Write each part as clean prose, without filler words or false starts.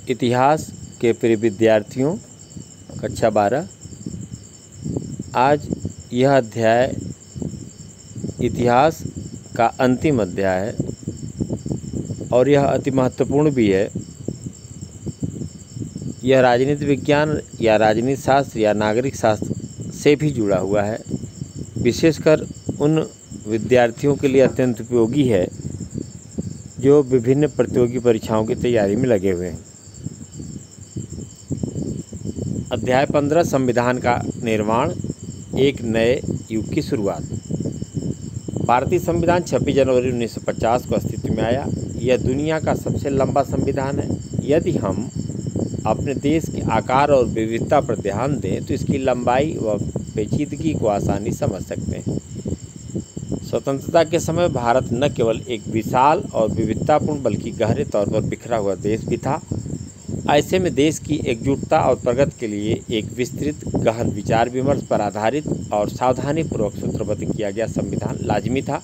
इतिहास के प्रिय विद्यार्थियों, कक्षा 12। आज यह अध्याय इतिहास का अंतिम अध्याय है और यह अति महत्वपूर्ण भी है। यह राजनीति विज्ञान या राजनीति शास्त्र या नागरिक शास्त्र से भी जुड़ा हुआ है। विशेषकर उन विद्यार्थियों के लिए अत्यंत उपयोगी है जो विभिन्न प्रतियोगी परीक्षाओं की तैयारी में लगे हुए हैं। अध्याय 15 संविधान का निर्माण, एक नए युग की शुरुआत। भारतीय संविधान 26 जनवरी 1950 को अस्तित्व में आया। यह दुनिया का सबसे लंबा संविधान है। यदि हम अपने देश के आकार और विविधता पर ध्यान दें तो इसकी लंबाई व पेचीदगी को आसानी समझ सकते हैं। स्वतंत्रता के समय भारत न केवल एक विशाल और विविधतापूर्ण बल्कि गहरे तौर पर बिखरा हुआ देश भी था। ऐसे में देश की एकजुटता और प्रगति के लिए एक विस्तृत गहन विचार विमर्श पर आधारित और सावधानीपूर्वक सूत्रबद्ध किया गया संविधान लाजिमी था।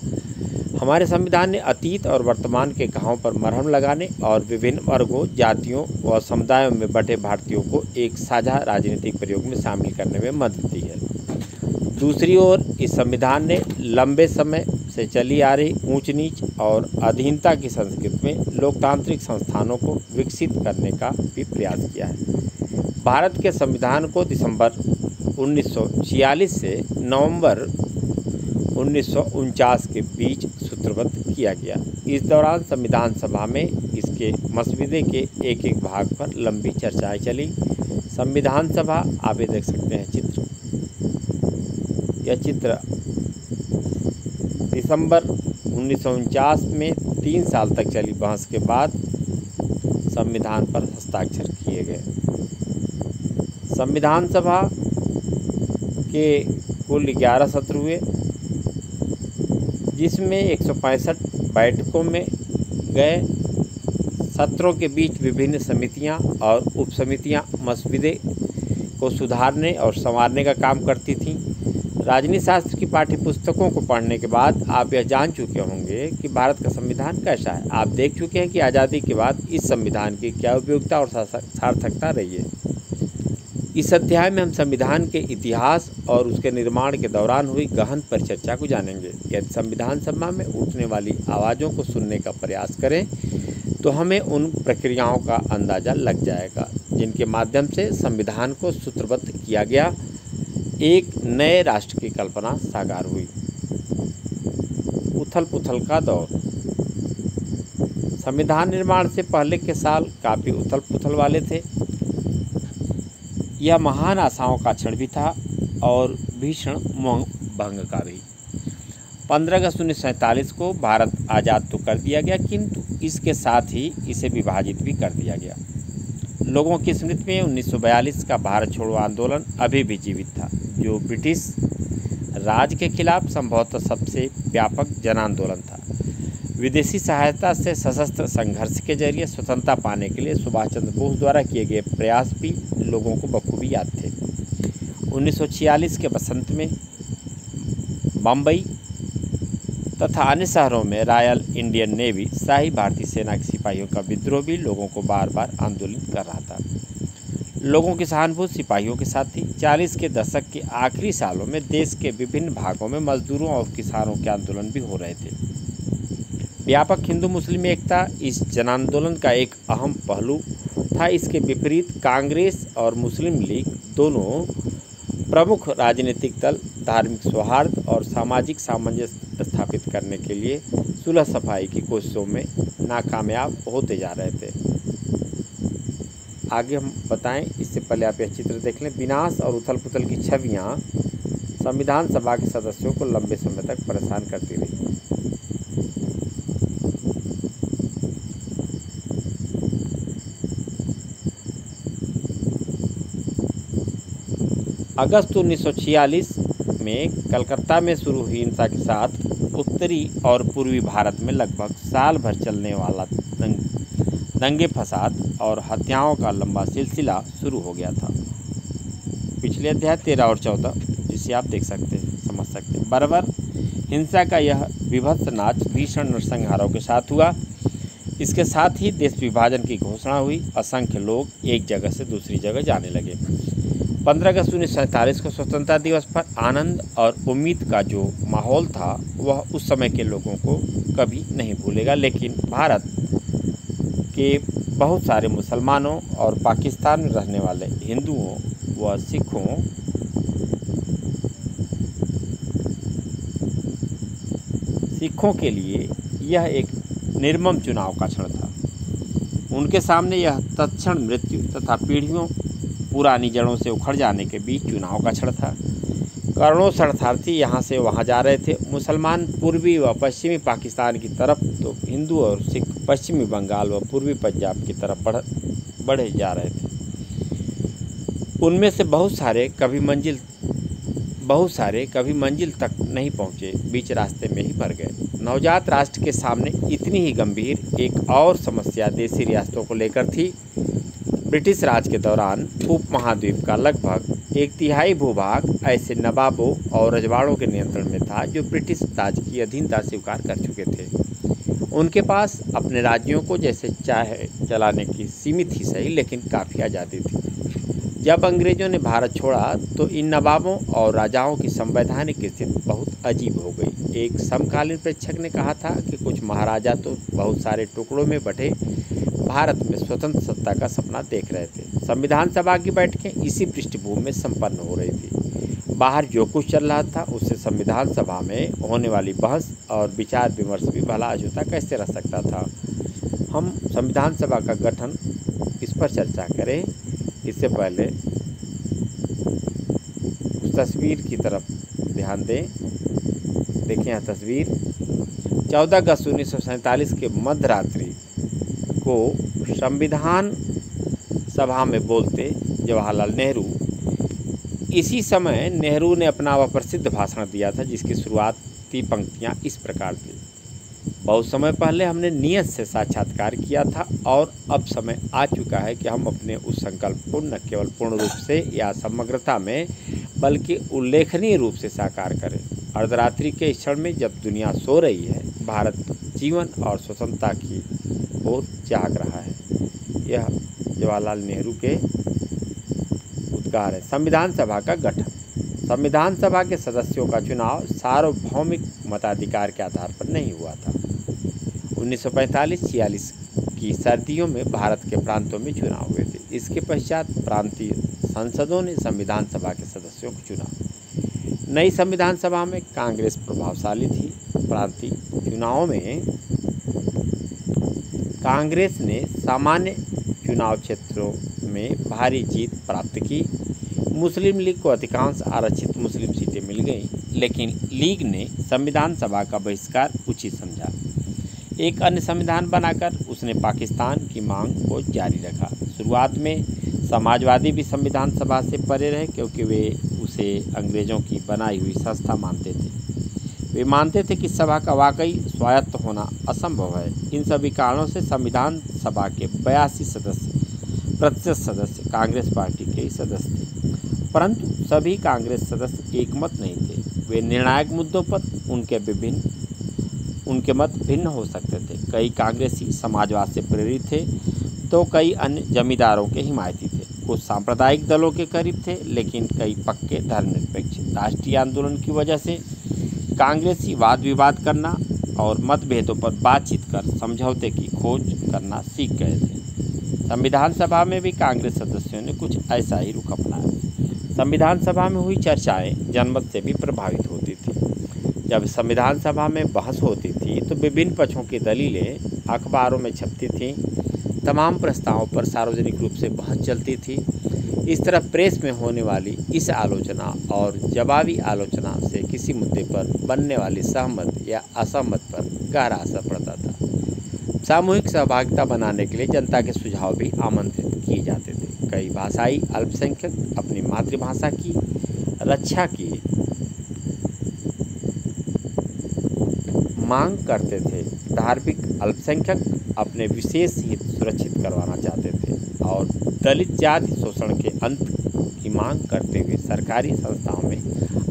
हमारे संविधान ने अतीत और वर्तमान के घावों पर मरहम लगाने और विभिन्न वर्गों, जातियों व समुदायों में बटे भारतीयों को एक साझा राजनीतिक प्रयोग में शामिल करने में मदद दी है। दूसरी ओर इस संविधान ने लंबे समय से चली आ रही ऊंच नीच और अधीनता की संस्कृति में लोकतांत्रिक संस्थानों को विकसित करने का भी प्रयास किया है। भारत के संविधान को दिसंबर 1946 से नवंबर 1949 के बीच सूत्रबद्ध किया गया। इस दौरान संविधान सभा में इसके मसविदे के एक एक भाग पर लंबी चर्चाएं चली। संविधान सभा, आप ये देख सकते हैं चित्र, यह चित्र दिसंबर 1949 में 3 साल तक चली बहस के बाद संविधान पर हस्ताक्षर किए गए। संविधान सभा के कुल 11 सत्र हुए, जिसमें 165 बैठकों में गए। सत्रों के बीच विभिन्न समितियां और उपसमितियां मसविदे को सुधारने और संवारने का काम करती थीं। राजनीति शास्त्र की पाठ्यपुस्तकों को पढ़ने के बाद आप यह जान चुके होंगे कि भारत का संविधान कैसा है। आप देख चुके हैं कि आज़ादी के बाद इस संविधान की क्या उपयोगिता और सार्थकता रही है। इस अध्याय में हम संविधान के इतिहास और उसके निर्माण के दौरान हुई गहन परिचर्चा को जानेंगे। यदि संविधान सभा में उठने वाली आवाज़ों को सुनने का प्रयास करें तो हमें उन प्रक्रियाओं का अंदाज़ा लग जाएगा जिनके माध्यम से संविधान को सूत्रबद्ध किया गया। एक नए राष्ट्र की कल्पना साकार हुई। उथल पुथल का दौर। संविधान निर्माण से पहले के साल काफ़ी उथल पुथल वाले थे। यह महान आशाओं का क्षण भी था और भीषण भंग का भी। 15 अगस्त 1947 को भारत आज़ाद तो कर दिया गया, किंतु इसके साथ ही इसे विभाजित भी कर दिया गया। लोगों की स्मृति में 1942 का भारत छोड़ो आंदोलन अभी भी जीवित था, जो ब्रिटिश राज के खिलाफ संभवतः सबसे व्यापक जन आंदोलन था। विदेशी सहायता से सशस्त्र संघर्ष के जरिए स्वतंत्रता पाने के लिए सुभाष चंद्र बोस द्वारा किए गए प्रयास भी लोगों को बखूबी याद थे। 1946 के बसंत में बम्बई तथा अन्य शहरों में रॉयल इंडियन नेवी, शाही भारतीय सेना के सिपाहियों का विद्रोह भी लोगों को बार बार आंदोलित कर रहा था। लोगों की सहानुभूति सिपाहियों के साथ थी। 40 के दशक के आखिरी सालों में देश के विभिन्न भागों में मजदूरों और किसानों के आंदोलन भी हो रहे थे। व्यापक हिंदू मुस्लिम एकता इस जन आंदोलन का एक अहम पहलू था। इसके विपरीत कांग्रेस और मुस्लिम लीग दोनों प्रमुख राजनीतिक दल धार्मिक सौहार्द और सामाजिक सामंजस्य स्थापित करने के लिए सुलह सफाई की कोशिशों में नाकामयाब होते जा रहे थे। आगे हम बताएं, इससे पहले आप यह चित्र देख लें। विनाश और उथल पुथल की छवियां संविधान सभा के सदस्यों को लंबे समय तक परेशान करती रही। अगस्त 1946 में कलकत्ता में शुरू हुई हिंसा के साथ उत्तरी और पूर्वी भारत में लगभग साल भर चलने वाला दंगे फसाद और हत्याओं का लंबा सिलसिला शुरू हो गया था। पिछले अध्याय 13 और 14 जिसे आप देख सकते हैं, समझ सकते हैं। बर्बर हिंसा का यह विभत्स नाच भीषण नरसंहारों के साथ हुआ। इसके साथ ही देश विभाजन की घोषणा हुई। असंख्य लोग एक जगह से दूसरी जगह जाने लगे। 15 अगस्त 1947 को स्वतंत्रता दिवस पर आनंद और उम्मीद का जो माहौल था वह उस समय के लोगों को कभी नहीं भूलेगा। लेकिन भारत के बहुत सारे मुसलमानों और पाकिस्तान में रहने वाले हिंदुओं व सिखों के लिए यह एक निर्मम चुनाव का क्षण था। उनके सामने यह तत्क्षण मृत्यु तथा पीढ़ियों पुरानी जड़ों से उखड़ जाने के बीच चुनाव का क्षण था। करोड़ों शरणार्थी यहाँ से वहाँ जा रहे थे। मुसलमान पूर्वी व पश्चिमी पाकिस्तान की तरफ तो हिंदू और सिख पश्चिमी बंगाल व पूर्वी पंजाब की तरफ बढ़े जा रहे थे। उनमें से बहुत सारे कभी मंजिल तक नहीं पहुँचे, बीच रास्ते में ही मर गए। नवजात राष्ट्र के सामने इतनी ही गंभीर एक और समस्या देशी रियासतों को लेकर थी। ब्रिटिश राज के दौरान उपमहाद्वीप का लगभग 1/3 भूभाग ऐसे नवाबों और रजवाड़ों के नियंत्रण में था जो ब्रिटिश राज की अधीनता स्वीकार कर चुके थे। उनके पास अपने राज्यों को जैसे चाहे चलाने की सीमित ही सही लेकिन काफ़ी आज़ादी थी। जब अंग्रेज़ों ने भारत छोड़ा तो इन नवाबों और राजाओं की संवैधानिक स्थिति बहुत अजीब हो गई। एक समकालीन प्रेक्षक ने कहा था कि कुछ महाराजा तो बहुत सारे टुकड़ों में बटे भारत में स्वतंत्र सत्ता का सपना देख रहे थे। संविधान सभा की बैठकें इसी पृष्ठभूमि में संपन्न हो रही थी। बाहर जो कुछ चल रहा था उससे संविधान सभा में होने वाली बहस और विचार विमर्श भी भला अछूता कैसे रह सकता था। हम संविधान सभा का गठन इस पर चर्चा करें इससे पहले उस तस्वीर की तरफ ध्यान दें। देखें यह तस्वीर 14 अगस्त 1947 के मध्यरात्रि को संविधान सभा में बोलते जवाहरलाल नेहरू। इसी समय नेहरू ने अपना वह प्रसिद्ध भाषण दिया था जिसकी शुरुआती पंक्तियां इस प्रकार थी। बहुत समय पहले हमने नियत से साक्षात्कार किया था और अब समय आ चुका है कि हम अपने उस संकल्प को न केवल पूर्ण रूप से या समग्रता में बल्कि उल्लेखनीय रूप से साकार करें। अर्धरात्रि के क्षण में जब दुनिया सो रही है, भारत जीवन और स्वतंत्रता की ओर जाग रहा है। यह जवाहरलाल नेहरू के उद्गार है। संविधान सभा का गठन। संविधान सभा के सदस्यों का चुनाव सार्वभौमिक मताधिकार के आधार पर नहीं हुआ था। 1945-46 की सर्दियों में भारत के प्रांतों में चुनाव हुए थे। इसके पश्चात प्रांतीय संसदों ने संविधान सभा के सदस्यों को चुना। नई संविधान सभा में कांग्रेस प्रभावशाली थी। प्रांतीय चुनावों में कांग्रेस ने सामान्य चुनाव क्षेत्रों में भारी जीत प्राप्त की। मुस्लिम लीग को अधिकांश आरक्षित मुस्लिम सीटें मिल गईं, लेकिन लीग ने संविधान सभा का बहिष्कार उचित समझा। एक अन्य संविधान बनाकर उसने पाकिस्तान की मांग को जारी रखा। शुरुआत में समाजवादी भी संविधान सभा से परे रहे क्योंकि वे उसे अंग्रेज़ों की बनाई हुई संस्था मानते थे। वे मानते थे कि सभा का वाकई स्वायत्त होना असंभव है। इन सभी कारणों से संविधान सभा के 82% सदस्य कांग्रेस पार्टी के ही सदस्य थे, परंतु सभी कांग्रेस सदस्य एकमत नहीं थे। वे निर्णायक मुद्दों पर उनके मत भिन्न हो सकते थे। कई कांग्रेसी समाजवाद से प्रेरित थे तो कई अन्य जमींदारों के हिमायती थे। कुछ सांप्रदायिक दलों के करीब थे लेकिन कई पक्के धर्मनिरपेक्ष। राष्ट्रीय आंदोलन की वजह से कांग्रेसी वाद विवाद करना और मतभेदों पर बातचीत कर समझौते की खोज करना सीख गए थे। संविधान सभा में भी कांग्रेस सदस्यों ने कुछ ऐसा ही रुख अपनाया। संविधान सभा में हुई चर्चाएं जनमत से भी प्रभावित होती थी। जब संविधान सभा में बहस होती थी तो विभिन्न पक्षों की दलीलें अखबारों में छपती थीं। तमाम प्रस्तावों पर सार्वजनिक रूप से बहस चलती थी। इस तरह प्रेस में होने वाली इस आलोचना और जवाबी आलोचना से किसी मुद्दे पर बनने वाली सहमत या असहमत पर गहरा असर पड़ता था। सामूहिक सहभागिता बनाने के लिए जनता के सुझाव भी आमंत्रित किए जाते थे। कई भाषाई अल्पसंख्यक अपनी मातृभाषा की रक्षा की मांग करते थे। धार्मिक अल्पसंख्यक अपने विशेष हित सुरक्षित करवाना चाहते थे और दलित जाति शोषण के अंत की मांग करते हुए सरकारी संस्थाओं में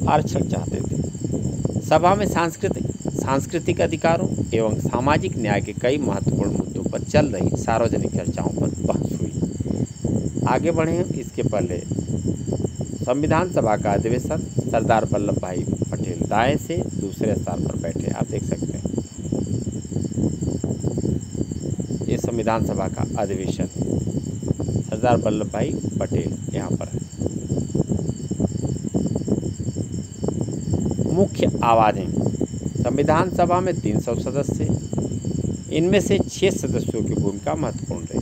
आरक्षण चाहते थे। सभा में सांस्कृतिक अधिकारों एवं सामाजिक न्याय के कई महत्वपूर्ण मुद्दों पर चल रही सार्वजनिक चर्चाओं पर बहस हुई। आगे बढ़े हम, इसके पहले संविधान सभा का अधिवेशन सरदार वल्लभ भाई पटेल दाएं से दूसरे स्थान पर बैठे, आप देख सकते हैं। ये संविधान सभा का अधिवेशन सरदार वल्लभ भाई पटेल यहाँ पर है। मुख्य आवाज़ें, संविधान सभा में 300 सदस्य, इनमें से 6 सदस्यों की भूमिका महत्वपूर्ण रही।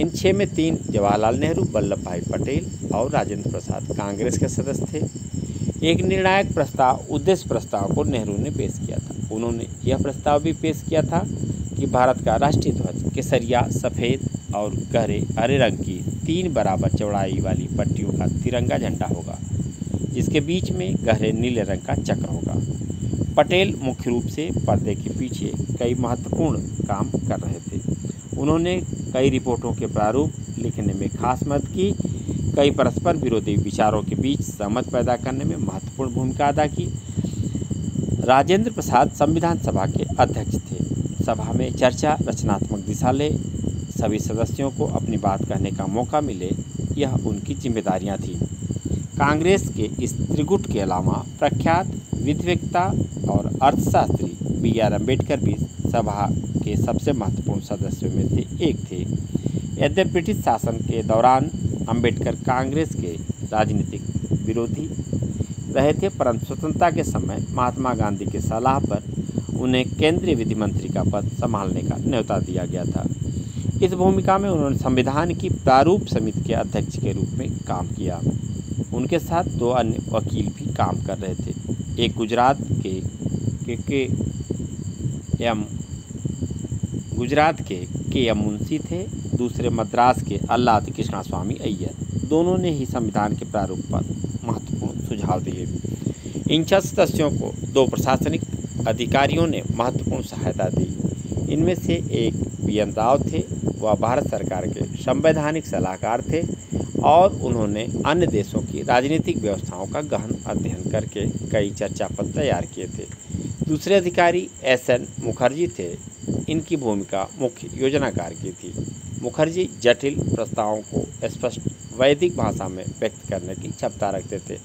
इन 6 में 3 जवाहरलाल नेहरू, वल्लभ भाई पटेल और राजेंद्र प्रसाद कांग्रेस के सदस्य थे। एक निर्णायक प्रस्ताव, उद्देश्य प्रस्ताव को नेहरू ने पेश किया था। उन्होंने यह प्रस्ताव भी पेश किया था कि भारत का राष्ट्रीय ध्वज केसरिया, सफ़ेद और गहरे हरे रंग की 3 बराबर चौड़ाई वाली पट्टियों का तिरंगा झंडा होगा, जिसके बीच में गहरे नीले रंग का चक्र होगा। पटेल मुख्य रूप से पर्दे के पीछे कई महत्वपूर्ण काम कर रहे थे। उन्होंने कई रिपोर्टों के प्रारूप लिखने में खास मदद की, कई परस्पर विरोधी विचारों के बीच सहमत पैदा करने में महत्वपूर्ण भूमिका अदा की। राजेंद्र प्रसाद संविधान सभा के अध्यक्ष थे। सभा में चर्चा रचनात्मक दिशा ले, सभी सदस्यों को अपनी बात कहने का मौका मिले, यह उनकी जिम्मेदारियां थीं। कांग्रेस के इस त्रिगुट के अलावा प्रख्यात विधिवेत्ता और अर्थशास्त्री B.R. अम्बेडकर भी सभा के सबसे महत्वपूर्ण सदस्यों में से एक थे। यद्यपि ब्रिटिश शासन के दौरान अम्बेडकर कांग्रेस के राजनीतिक विरोधी रहे थे, परंतु स्वतंत्रता के समय महात्मा गांधी की सलाह पर उन्हें केंद्रीय विधि मंत्री का पद संभालने का न्योता दिया गया था। इस भूमिका में उन्होंने संविधान की प्रारूप समिति के अध्यक्ष के रूप में काम किया। उनके साथ 2 अन्य वकील भी काम कर रहे थे। एक गुजरात के एम मुंशी थे, दूसरे मद्रास के अल्लाद कृष्णास्वामी अय्यर। दोनों ने ही संविधान के प्रारूप पर महत्वपूर्ण सुझाव दिए। इन 6 सदस्यों को 2 प्रशासनिक अधिकारियों ने महत्वपूर्ण सहायता दी। इनमें से एक B.N. राव थे, वह भारत सरकार के संवैधानिक सलाहकार थे और उन्होंने अन्य देशों की राजनीतिक व्यवस्थाओं का गहन अध्ययन करके कई चर्चा पत्र तैयार किए थे। दूसरे अधिकारी S.N. मुखर्जी थे। इनकी भूमिका मुख्य योजनाकार की थी। मुखर्जी जटिल प्रस्तावों को स्पष्ट वैदिक भाषा में व्यक्त करने की क्षमता रखते थे।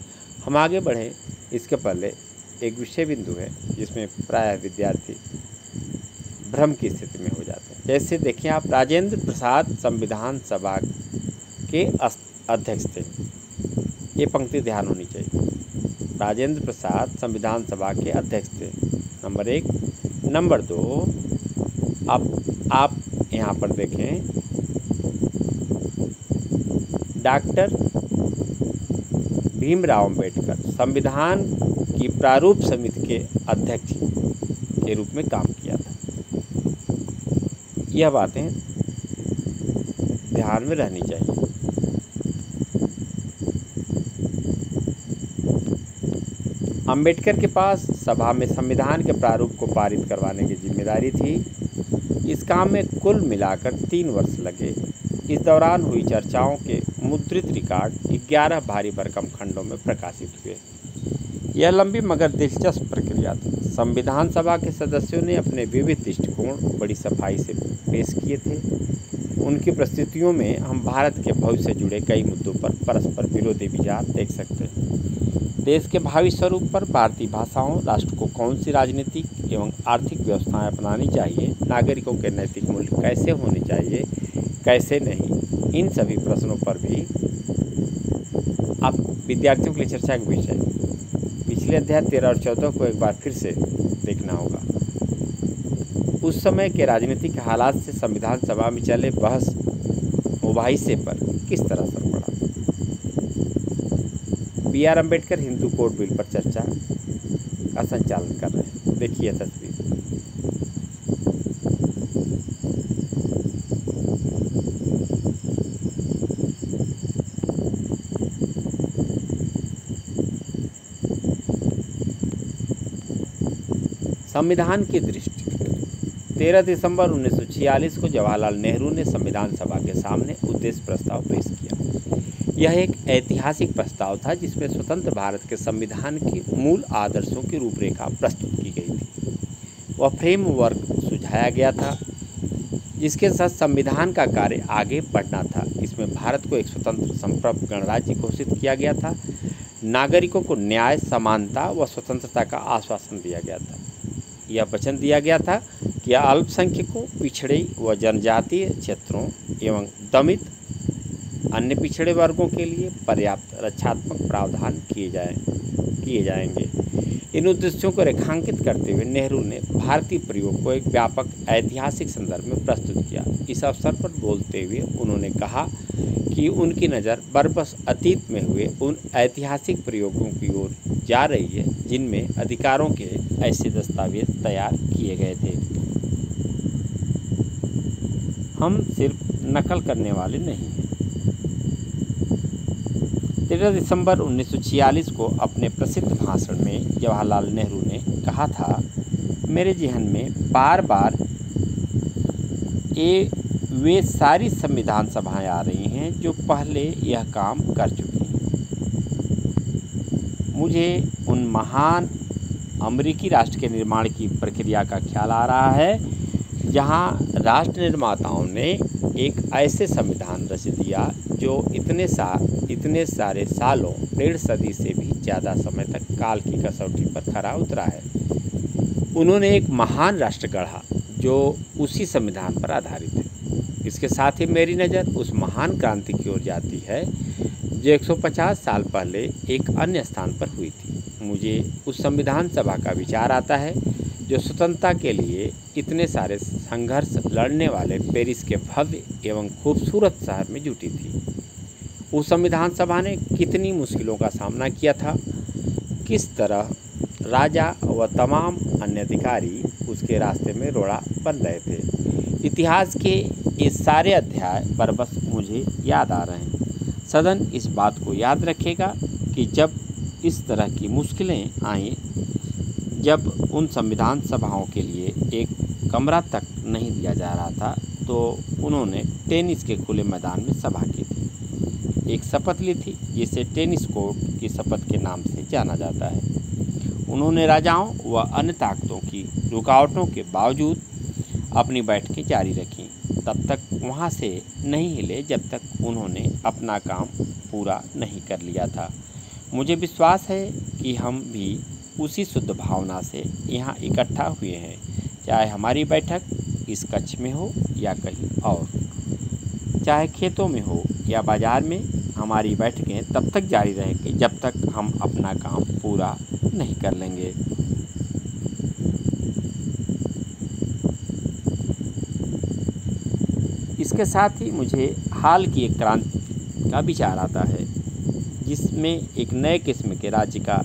हम आगे बढ़ें, इसके पहले एक विषय बिंदु है जिसमें प्रायः विद्यार्थी भ्रम की स्थिति में हो जाते हैं। जैसे देखिए आप, राजेंद्र प्रसाद संविधान सभा के अध्यक्ष थे। ये पंक्ति ध्यान होनी चाहिए। राजेंद्र प्रसाद संविधान सभा के अध्यक्ष थे, नंबर 1। नंबर 2, अब आप यहाँ पर देखें, डॉक्टर भीमराव अंबेडकर संविधान की प्रारूप समिति के अध्यक्ष के रूप में काम किया था। यह बातें ध्यान में रहनी चाहिए। अंबेडकर के पास सभा में संविधान के प्रारूप को पारित करवाने की जिम्मेदारी थी। इस काम में कुल मिलाकर 3 वर्ष लगे। इस दौरान हुई चर्चाओं के मुद्रित रिकॉर्ड 11 भारी भरकम खंडों में प्रकाशित हुए। यह लंबी मगर दिलचस्प प्रक्रिया थी। संविधान सभा के सदस्यों ने अपने विविध दृष्टिकोण बड़ी सफाई से पेश किए थे। उनकी प्रस्तुतियों में हम भारत के भविष्य से जुड़े कई मुद्दों पर परस्पर विरोधी विचार देख सकते हैं। देश के भावी स्वरूप पर, भारतीय भाषाओं, राष्ट्र को कौन सी राजनीतिक एवं आर्थिक व्यवस्थाएं अपनानी चाहिए, नागरिकों के नैतिक मूल्य कैसे होने चाहिए, कैसे नहीं, इन सभी प्रश्नों पर भी आप विद्यार्थियों के लिए चर्चा का विषय पिछले अध्याय 13 और 14 को एक बार फिर से देखना होगा। उस समय के राजनीतिक हालात से संविधान सभा में चले बहस मुबाहिसे पर किस तरह असर पड़ा। B.R. Ambedkar Hindu code bill पर चर्चा का संचालन कर रहे हैं। देखिए तस्वीर। संविधान की दृष्टि। 13 दिसंबर 1946 को जवाहरलाल नेहरू ने संविधान सभा के सामने उद्देश्य प्रस्ताव पेश किया। यह एक ऐतिहासिक प्रस्ताव था जिसमें स्वतंत्र भारत के संविधान के मूल आदर्शों की रूपरेखा प्रस्तुत की गई थी। वह फ्रेमवर्क सुझाया गया था, जिसके साथ संविधान का कार्य आगे बढ़ना था। इसमें भारत को एक स्वतंत्र संप्रभु गणराज्य घोषित किया गया था। नागरिकों को न्याय, समानता व स्वतंत्रता का आश्वासन दिया गया था। यह वचन दिया गया था कि अल्पसंख्यकों, पिछड़े व जनजातीय क्षेत्रों एवं दमित अन्य पिछड़े वर्गों के लिए पर्याप्त रक्षात्मक प्रावधान किए जाएंगे। इन उद्देश्यों को रेखांकित करते हुए नेहरू ने भारतीय प्रयोग को एक व्यापक ऐतिहासिक संदर्भ में प्रस्तुत किया। इस अवसर पर बोलते हुए उन्होंने कहा कि उनकी नज़र बरबस अतीत में हुए उन ऐतिहासिक प्रयोगों की ओर जा रही है जिनमें अधिकारों के ऐसे दस्तावेज तैयार किए गए थे। हम सिर्फ नकल करने वाले नहीं हैं। 13 दिसंबर 1946 को अपने प्रसिद्ध भाषण में जवाहरलाल नेहरू ने कहा था, मेरे जहन में बार बार वे सारी संविधान सभाएं आ रही हैं जो पहले यह काम कर चुकी हैं। मुझे उन महान अमेरिकी राष्ट्र के निर्माण की प्रक्रिया का ख्याल आ रहा है जहां राष्ट्र निर्माताओं ने एक ऐसे संविधान रच दिया जो इतने सारे सालों, 1.5 सदी से भी ज़्यादा समय तक काल की कसौटी पर खरा उतरा है। उन्होंने एक महान राष्ट्र गढ़ा जो उसी संविधान पर आधारित है। इसके साथ ही मेरी नज़र उस महान क्रांति की ओर जाती है जो 150 साल पहले एक अन्य स्थान पर हुई थी। मुझे उस संविधान सभा का विचार आता है जो स्वतंत्रता के लिए इतने सारे संघर्ष लड़ने वाले पेरिस के भव्य एवं खूबसूरत शहर में जुटी थी। उस संविधान सभा ने कितनी मुश्किलों का सामना किया था, किस तरह राजा व तमाम अन्य अधिकारी उसके रास्ते में रोड़ा बन रहे थे। इतिहास के ये सारे अध्याय बरबस मुझे याद आ रहे हैं। सदन इस बात को याद रखेगा कि जब इस तरह की मुश्किलें आईं, जब उन संविधान सभाओं के लिए एक कमरा तक नहीं दिया जा रहा था, तो उन्होंने टेनिस के खुले मैदान में सभा की थी। एक शपथ ली थी जिसे टेनिस कोर्ट की शपथ के नाम से जाना जाता है। उन्होंने राजाओं व अन्य ताकतों की रुकावटों के बावजूद अपनी बैठकें जारी रखीं। तब तक वहां से नहीं हिले जब तक उन्होंने अपना काम पूरा नहीं कर लिया था। मुझे विश्वास है कि हम भी उसी शुद्ध भावना से यहाँ इकट्ठा हुए हैं, चाहे हमारी बैठक इस कक्ष में हो या कहीं और, चाहे खेतों में हो या बाजार में। हमारी बैठकें तब तक जारी रहेंगी जब तक हम अपना काम पूरा नहीं कर लेंगे। इसके साथ ही मुझे हाल की एक क्रांति का विचार आता है जिसमें एक नए किस्म के राज्य का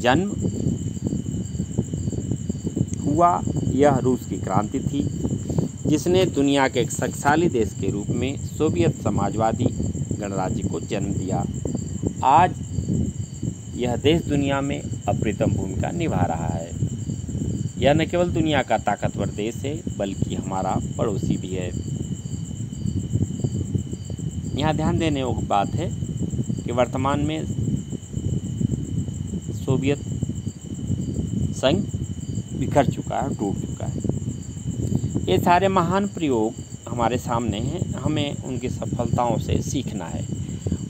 जन्म हुआ। यह रूस की क्रांति थी जिसने दुनिया के एक शक्तिशाली देश के रूप में सोवियत समाजवादी गणराज्य को जन्म दिया। आज यह देश दुनिया में अप्रतिम भूमिका निभा रहा है। यह न केवल दुनिया का ताकतवर देश है बल्कि हमारा पड़ोसी भी है। यहाँ ध्यान देने योग्य बात है कि वर्तमान में सोवियत संघ बिखर चुका है, टूट चुका है। ये सारे महान प्रयोग हमारे सामने हैं। हमें उनकी सफलताओं से सीखना है,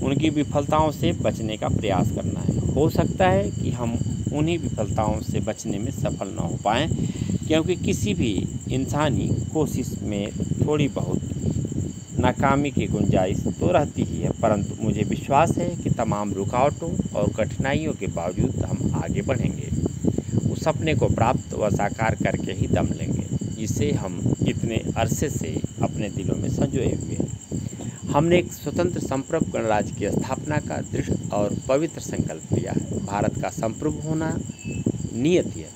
उनकी विफलताओं से बचने का प्रयास करना है। हो सकता है कि हम उन्हीं विफलताओं से बचने में सफल ना हो पाएँ, क्योंकि किसी भी इंसानी कोशिश में थोड़ी बहुत नाकामी की गुंजाइश तो रहती ही है, परंतु मुझे विश्वास है कि तमाम रुकावटों और कठिनाइयों के बावजूद हम आगे बढ़ेंगे, उस सपने को प्राप्त व साकार करके ही दम लेंगे जिसे हम इतने अरसे से अपने दिलों में संजोए हुए हैं। हमने एक स्वतंत्र संप्रभु गणराज्य की स्थापना का दृढ़ और पवित्र संकल्प लिया है। भारत का संप्रभु होना नियति है,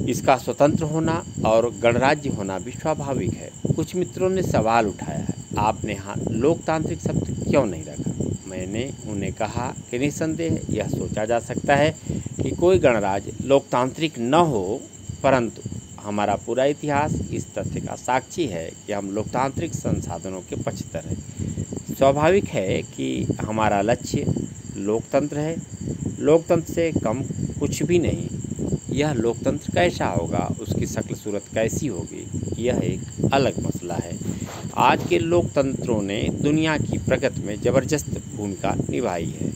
इसका स्वतंत्र होना और गणराज्य होना भी स्वाभाविक है। कुछ मित्रों ने सवाल उठाया है, आपने यहाँ लोकतांत्रिक शब्द क्यों नहीं रखा? मैंने उन्हें कहा कि निस्संदेह यह सोचा जा सकता है कि कोई गणराज्य लोकतांत्रिक न हो, परंतु हमारा पूरा इतिहास इस तथ्य का साक्षी है कि हम लोकतांत्रिक संसाधनों के पक्षधर हैं। स्वाभाविक है कि हमारा लक्ष्य लोकतंत्र है। लोकतंत्र से कम कुछ भी नहीं। यह लोकतंत्र कैसा होगा, उसकी शक्ल सूरत कैसी होगी, यह एक अलग मसला है। आज के लोकतंत्रों ने दुनिया की प्रगति में ज़बरदस्त भूमिका निभाई है।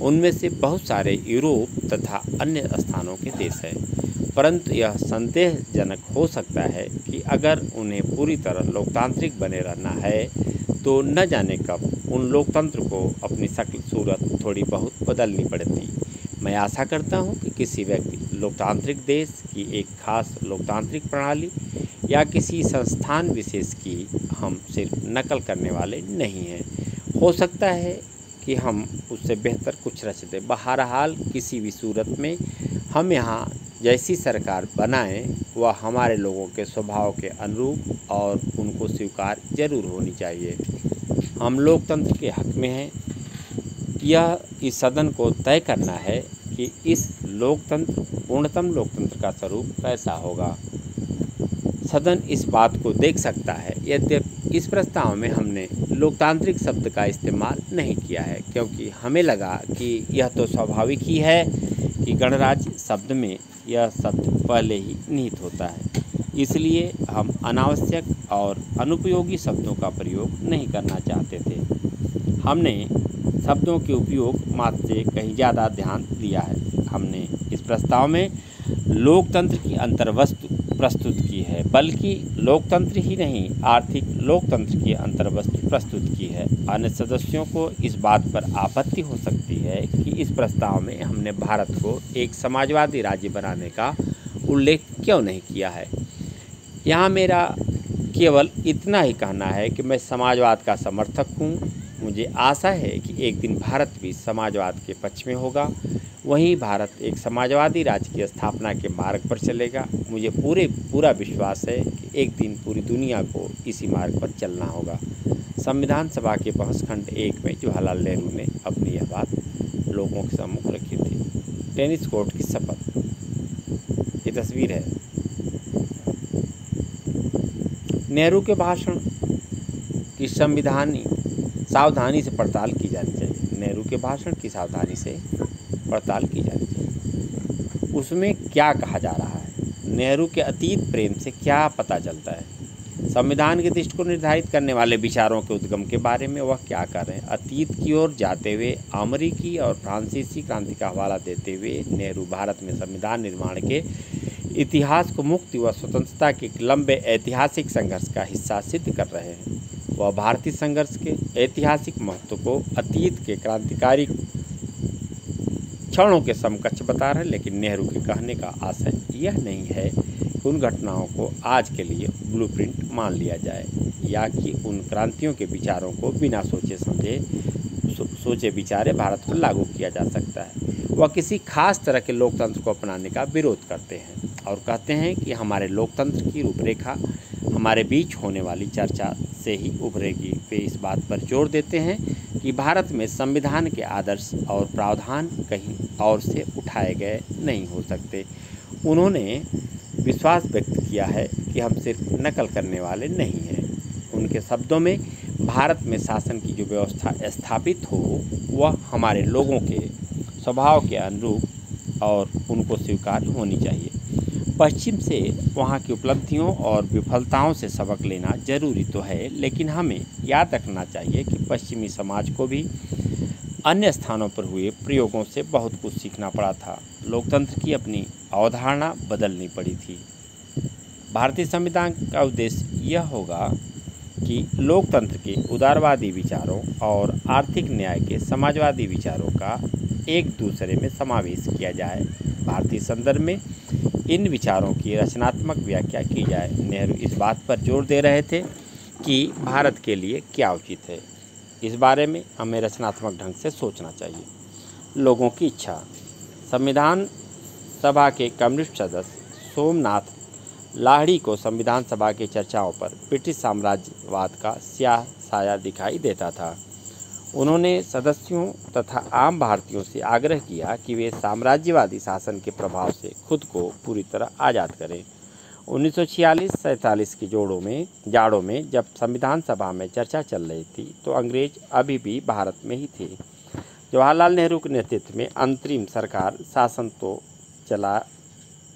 उनमें से बहुत सारे यूरोप तथा अन्य स्थानों के देश हैं, परंतु यह संदेहजनक हो सकता है कि अगर उन्हें पूरी तरह लोकतांत्रिक बने रहना है तो न जाने कब उन लोकतंत्र को अपनी शक्ल सूरत थोड़ी बहुत बदलनी पड़ती। मैं आशा करता हूं कि किसी व्यक्ति लोकतांत्रिक देश की एक खास लोकतांत्रिक प्रणाली या किसी संस्थान विशेष की हम सिर्फ नकल करने वाले नहीं हैं। हो सकता है कि हम उससे बेहतर कुछ रच दें। बहरहाल किसी भी सूरत में हम यहाँ जैसी सरकार बनाएं वह हमारे लोगों के स्वभाव के अनुरूप और उनको स्वीकार जरूर होनी चाहिए। हम लोकतंत्र के हक में हैं। यह इस सदन को तय करना है कि इस लोकतंत्र पूर्णतम लोकतंत्र का स्वरूप कैसा होगा। सदन इस बात को देख सकता है। यद्यपि इस प्रस्ताव में हमने लोकतांत्रिक शब्द का इस्तेमाल नहीं किया है, क्योंकि हमें लगा कि यह तो स्वाभाविक ही है कि गणराज्य शब्द में यह शब्द पहले ही निहित होता है। इसलिए हम अनावश्यक और अनुपयोगी शब्दों का प्रयोग नहीं करना चाहते थे। हमने शब्दों के उपयोग मात्र से कहीं ज़्यादा ध्यान दिया है। हमने इस प्रस्ताव में लोकतंत्र की अंतर्वस्तु प्रस्तुत की है, बल्कि लोकतंत्र ही नहीं आर्थिक लोकतंत्र की अंतर्वस्तु प्रस्तुत की है। अन्य सदस्यों को इस बात पर आपत्ति हो सकती है कि इस प्रस्ताव में हमने भारत को एक समाजवादी राज्य बनाने का उल्लेख क्यों नहीं किया है। यहाँ मेरा केवल इतना ही कहना है कि मैं समाजवाद का समर्थक हूँ। मुझे आशा है कि एक दिन भारत भी समाजवाद के पक्ष में होगा। वहीं भारत एक समाजवादी राज्य की स्थापना के मार्ग पर चलेगा। मुझे पूरा विश्वास है कि एक दिन पूरी दुनिया को इसी मार्ग पर चलना होगा। संविधान सभा के बहस खंड 1 में जवाहरलाल नेहरू ने अपनी यह बात लोगों के सम्मुख रखी थी। टेनिस कोर्ट की शपथ, ये तस्वीर है। नेहरू के भाषण की सावधानी से पड़ताल की जानी चाहिए। नेहरू के भाषण की सावधानी से पड़ताल की जानी चाहिए। उसमें क्या कहा जा रहा है, नेहरू के अतीत प्रेम से क्या पता चलता है, संविधान की दृष्टि को निर्धारित करने वाले विचारों के उद्गम के बारे में वह क्या कर रहे हैं। अतीत की ओर जाते हुए अमेरिकी और फ्रांसीसी क्रांति का हवाला देते हुए नेहरू भारत में संविधान निर्माण के इतिहास को मुक्ति व स्वतंत्रता के एक लंबे ऐतिहासिक संघर्ष का हिस्सा सिद्ध कर रहे हैं। वह भारतीय संघर्ष के ऐतिहासिक महत्व को अतीत के क्रांतिकारी क्षणों के समकक्ष बता रहे हैं, लेकिन नेहरू के कहने का आशय यह नहीं है कि उन घटनाओं को आज के लिए ब्लूप्रिंट मान लिया जाए या कि उन क्रांतियों के विचारों को बिना सोचे विचारे भारत पर लागू किया जा सकता है। वह किसी खास तरह के लोकतंत्र को अपनाने का विरोध करते हैं और कहते हैं कि हमारे लोकतंत्र की रूपरेखा हमारे बीच होने वाली चर्चा से ही उभरेगी। वे इस बात पर जोर देते हैं कि भारत में संविधान के आदर्श और प्रावधान कहीं और से उठाए गए नहीं हो सकते। उन्होंने विश्वास व्यक्त किया है कि हम सिर्फ नकल करने वाले नहीं हैं। उनके शब्दों में भारत में शासन की जो व्यवस्था स्थापित हो वह हमारे लोगों के स्वभाव के अनुरूप और उनको स्वीकार होनी चाहिए। पश्चिम से वहाँ की उपलब्धियों और विफलताओं से सबक लेना जरूरी तो है, लेकिन हमें याद रखना चाहिए कि पश्चिमी समाज को भी अन्य स्थानों पर हुए प्रयोगों से बहुत कुछ सीखना पड़ा था। लोकतंत्र की अपनी अवधारणा बदलनी पड़ी थी। भारतीय संविधान का उद्देश्य यह होगा कि लोकतंत्र के उदारवादी विचारों और आर्थिक न्याय के समाजवादी विचारों का एक दूसरे में समावेश किया जाए। भारतीय संदर्भ में इन विचारों की रचनात्मक व्याख्या की जाए। नेहरू इस बात पर जोर दे रहे थे कि भारत के लिए क्या उचित है। इस बारे में हमें रचनात्मक ढंग से सोचना चाहिए। लोगों की इच्छा। संविधान सभा के कम्युनिस्ट सदस्य सोमनाथ लाहिड़ी को संविधान सभा की चर्चाओं पर ब्रिटिश साम्राज्यवाद का स्याह साया दिखाई देता था। उन्होंने सदस्यों तथा आम भारतीयों से आग्रह किया कि वे साम्राज्यवादी शासन के प्रभाव से खुद को पूरी तरह आज़ाद करें। 1946-47 की जाड़ों में जब संविधान सभा में चर्चा चल रही थी तो अंग्रेज अभी भी भारत में ही थे। जवाहरलाल नेहरू के नेतृत्व में अंतरिम सरकार शासन तो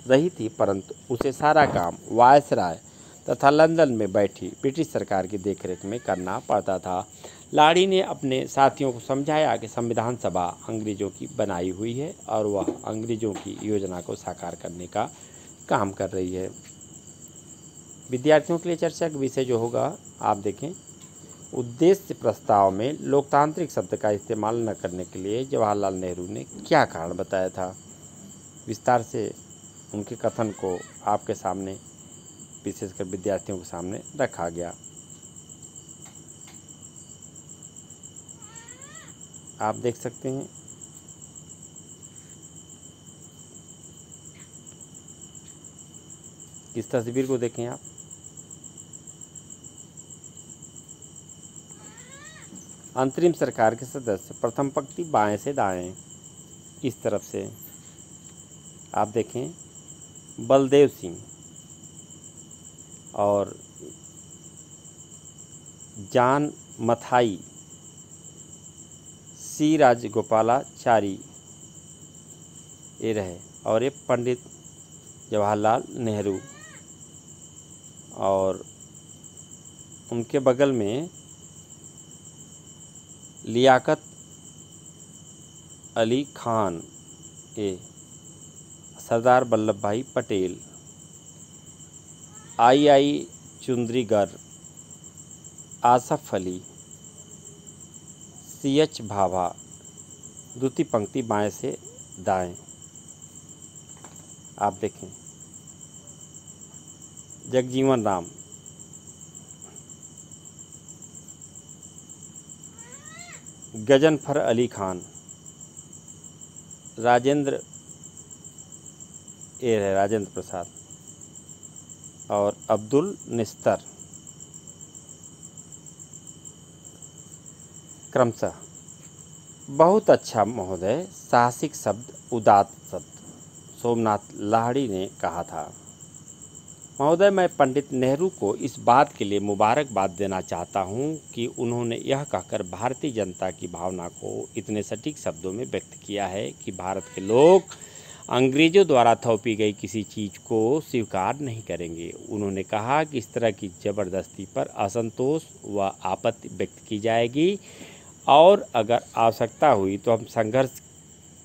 रही थी, परंतु उसे सारा काम वायसराय तथा लंदन में बैठी ब्रिटिश सरकार की देखरेख में करना पड़ता था। लाड़ी ने अपने साथियों को समझाया कि संविधान सभा अंग्रेजों की बनाई हुई है और वह अंग्रेजों की योजना को साकार करने का काम कर रही है। विद्यार्थियों के लिए चर्चा का विषय जो होगा आप देखें, उद्देश्य प्रस्ताव में लोकतांत्रिक शब्द का इस्तेमाल न करने के लिए जवाहरलाल नेहरू ने क्या कारण बताया था। विस्तार से उनके कथन को आपके सामने, विशेषकर विद्यार्थियों के सामने रखा गया। आप देख सकते हैं इस तस्वीर को देखें आप। अंतरिम सरकार के सदस्य प्रथम पंक्ति बाएं से दाएं, इस तरफ से आप देखें बलदेव सिंह और जान मथाई, सी राजगोपालाचारी ये रहे, और ये पंडित जवाहरलाल नेहरू, और उनके बगल में लियाकत अली खान, ये सरदार वल्लभ भाई पटेल, आई चुंद्रीगर, आसफ अली, CH भाभा। दूसरी पंक्ति बाएं से दाएं आप देखें जगजीवन राम, गजनफर अली खान, राजेंद्र प्रसाद और अब्दुल निस्तर। क्रमशः बहुत अच्छा महोदय, साहसिक शब्द, उदात्त शब्द, सोमनाथ लाहिड़ी ने कहा था। महोदय, मैं पंडित नेहरू को इस बात के लिए मुबारकबाद देना चाहता हूं कि उन्होंने यह कहकर भारतीय जनता की भावना को इतने सटीक शब्दों में व्यक्त किया है कि भारत के लोग अंग्रेजों द्वारा थोपी गई किसी चीज़ को स्वीकार नहीं करेंगे। उन्होंने कहा कि इस तरह की ज़बरदस्ती पर असंतोष व आपत्ति व्यक्त की जाएगी और अगर आवश्यकता हुई तो हम संघर्ष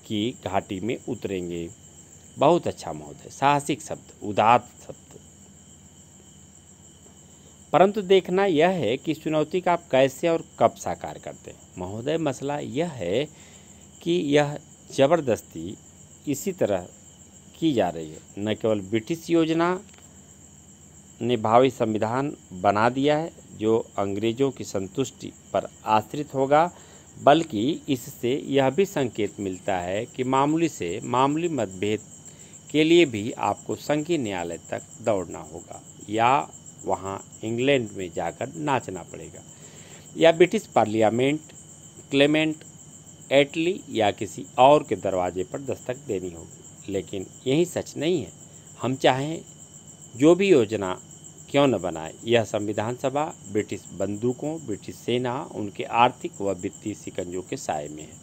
की घाटी में उतरेंगे। बहुत अच्छा महोदय, साहसिक शब्द, उदात्त शब्द। परंतु देखना यह है कि इस चुनौती का आप कैसे और कब साकार करते हैं। महोदय, मसला यह है कि यह ज़बरदस्ती इसी तरह की जा रही है। न केवल ब्रिटिश योजना ने भावी संविधान बना दिया है जो अंग्रेज़ों की संतुष्टि पर आश्रित होगा, बल्कि इससे यह भी संकेत मिलता है कि मामूली से मामूली मतभेद के लिए भी आपको संघीय न्यायालय तक दौड़ना होगा या वहां इंग्लैंड में जाकर नाचना पड़ेगा या ब्रिटिश पार्लियामेंट, क्लेमेंट एटली या किसी और के दरवाजे पर दस्तक देनी होगी। लेकिन यही सच नहीं है। हम चाहें जो भी योजना क्यों न बनाए, यह संविधान सभा ब्रिटिश बंदूकों, ब्रिटिश सेना, उनके आर्थिक व वित्तीय शिकंजों के साए में है।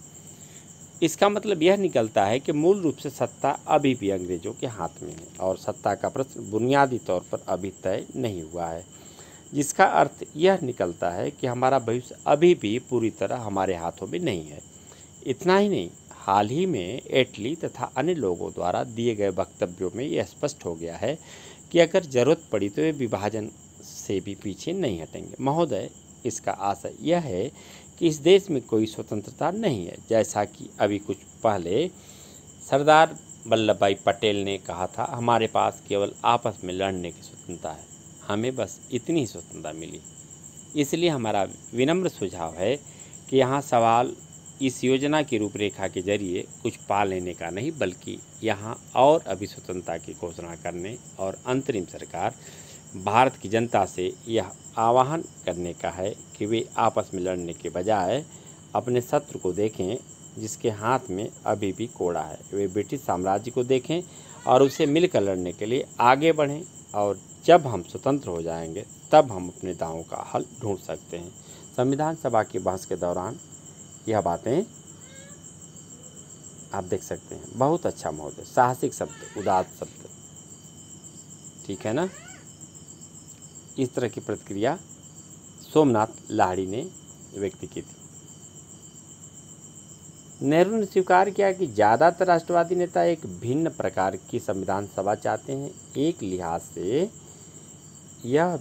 इसका मतलब यह निकलता है कि मूल रूप से सत्ता अभी भी अंग्रेजों के हाथ में है और सत्ता का प्रश्न बुनियादी तौर पर अभी तय नहीं हुआ है, जिसका अर्थ यह निकलता है कि हमारा भविष्य अभी भी पूरी तरह हमारे हाथों में नहीं है। इतना ही नहीं, हाल ही में एटली तथा अन्य लोगों द्वारा दिए गए वक्तव्यों में यह स्पष्ट हो गया है कि अगर जरूरत पड़ी तो वे विभाजन से भी पीछे नहीं हटेंगे। महोदय, इसका आशय यह है कि इस देश में कोई स्वतंत्रता नहीं है। जैसा कि अभी कुछ पहले सरदार वल्लभ भाई पटेल ने कहा था, हमारे पास केवल आपस में लड़ने की स्वतंत्रता है, हमें बस इतनी ही स्वतंत्रता मिली। इसलिए हमारा विनम्र सुझाव है कि यहाँ सवाल इस योजना की रूपरेखा के जरिए कुछ पा लेने का नहीं, बल्कि यहाँ और अभी स्वतंत्रता की घोषणा करने और अंतरिम सरकार भारत की जनता से यह आह्वान करने का है कि वे आपस में लड़ने के बजाय अपने शत्रु को देखें जिसके हाथ में अभी भी कोड़ा है। वे ब्रिटिश साम्राज्य को देखें और उसे मिलकर लड़ने के लिए आगे बढ़ें, और जब हम स्वतंत्र हो जाएंगे तब हम अपने दावों का हल ढूंढ सकते हैं। संविधान सभा की बहस के दौरान यह बातें आप देख सकते हैं। बहुत अच्छा महोदय, साहसिक शब्द, उदात्त शब्द। ठीक है ना। इस तरह की प्रतिक्रिया सोमनाथ लाहिड़ी ने व्यक्त की थी। नेहरू ने स्वीकार किया कि ज़्यादातर राष्ट्रवादी नेता एक भिन्न प्रकार की संविधान सभा चाहते हैं। एक लिहाज से यह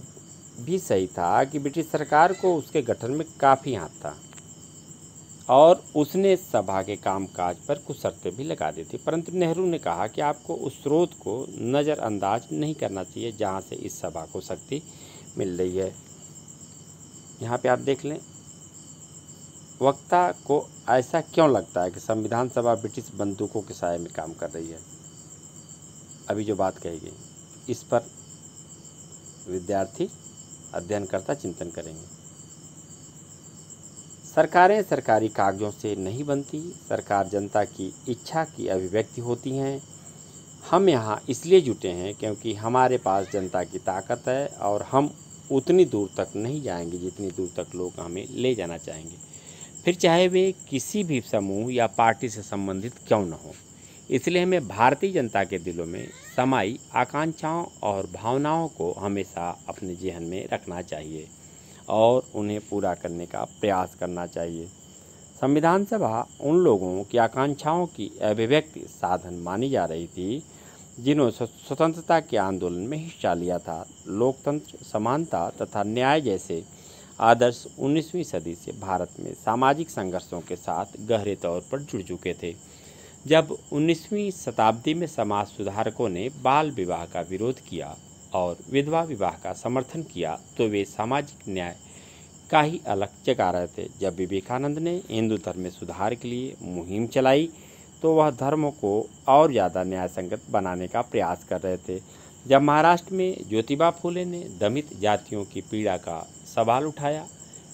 भी सही था कि ब्रिटिश सरकार को उसके गठन में काफ़ी हाथ था और उसने सभा के कामकाज पर कुछ शर्तें भी लगा दी थी, परंतु नेहरू ने कहा कि आपको उस स्रोत को नज़रअंदाज नहीं करना चाहिए जहां से इस सभा को शक्ति मिल रही है। यहाँ पे आप देख लें, वक्ता को ऐसा क्यों लगता है कि संविधान सभा ब्रिटिश बंदूकों के साये में काम कर रही है। अभी जो बात कही गई, इस पर विद्यार्थी अध्ययनकर्ता चिंतन करेंगे। सरकारें सरकारी कागजों से नहीं बनती, सरकार जनता की इच्छा की अभिव्यक्ति होती हैं। हम यहाँ इसलिए जुटे हैं क्योंकि हमारे पास जनता की ताकत है और हम उतनी दूर तक नहीं जाएंगे जितनी दूर तक लोग हमें ले जाना चाहेंगे, फिर चाहे वे किसी भी समूह या पार्टी से संबंधित क्यों न हो। इसलिए हमें भारतीय जनता के दिलों में समाई आकांक्षाओं और भावनाओं को हमेशा अपने जेहन में रखना चाहिए और उन्हें पूरा करने का प्रयास करना चाहिए। संविधान सभा उन लोगों की आकांक्षाओं की अभिव्यक्ति साधन मानी जा रही थी जिन्होंने स्वतंत्रता के आंदोलन में हिस्सा लिया था। लोकतंत्र, समानता तथा न्याय जैसे आदर्श 19वीं सदी से भारत में सामाजिक संघर्षों के साथ गहरे तौर पर जुड़ चुके थे। जब 19वीं शताब्दी में समाज सुधारकों ने बाल विवाह का विरोध किया और विधवा विवाह का समर्थन किया तो वे सामाजिक न्याय का ही अलग जगा रहे थे। जब विवेकानंद ने हिंदू धर्म में सुधार के लिए मुहिम चलाई तो वह धर्मों को और ज़्यादा न्याय संगत बनाने का प्रयास कर रहे थे। जब महाराष्ट्र में ज्योतिबा फूले ने दमित जातियों की पीड़ा का सवाल उठाया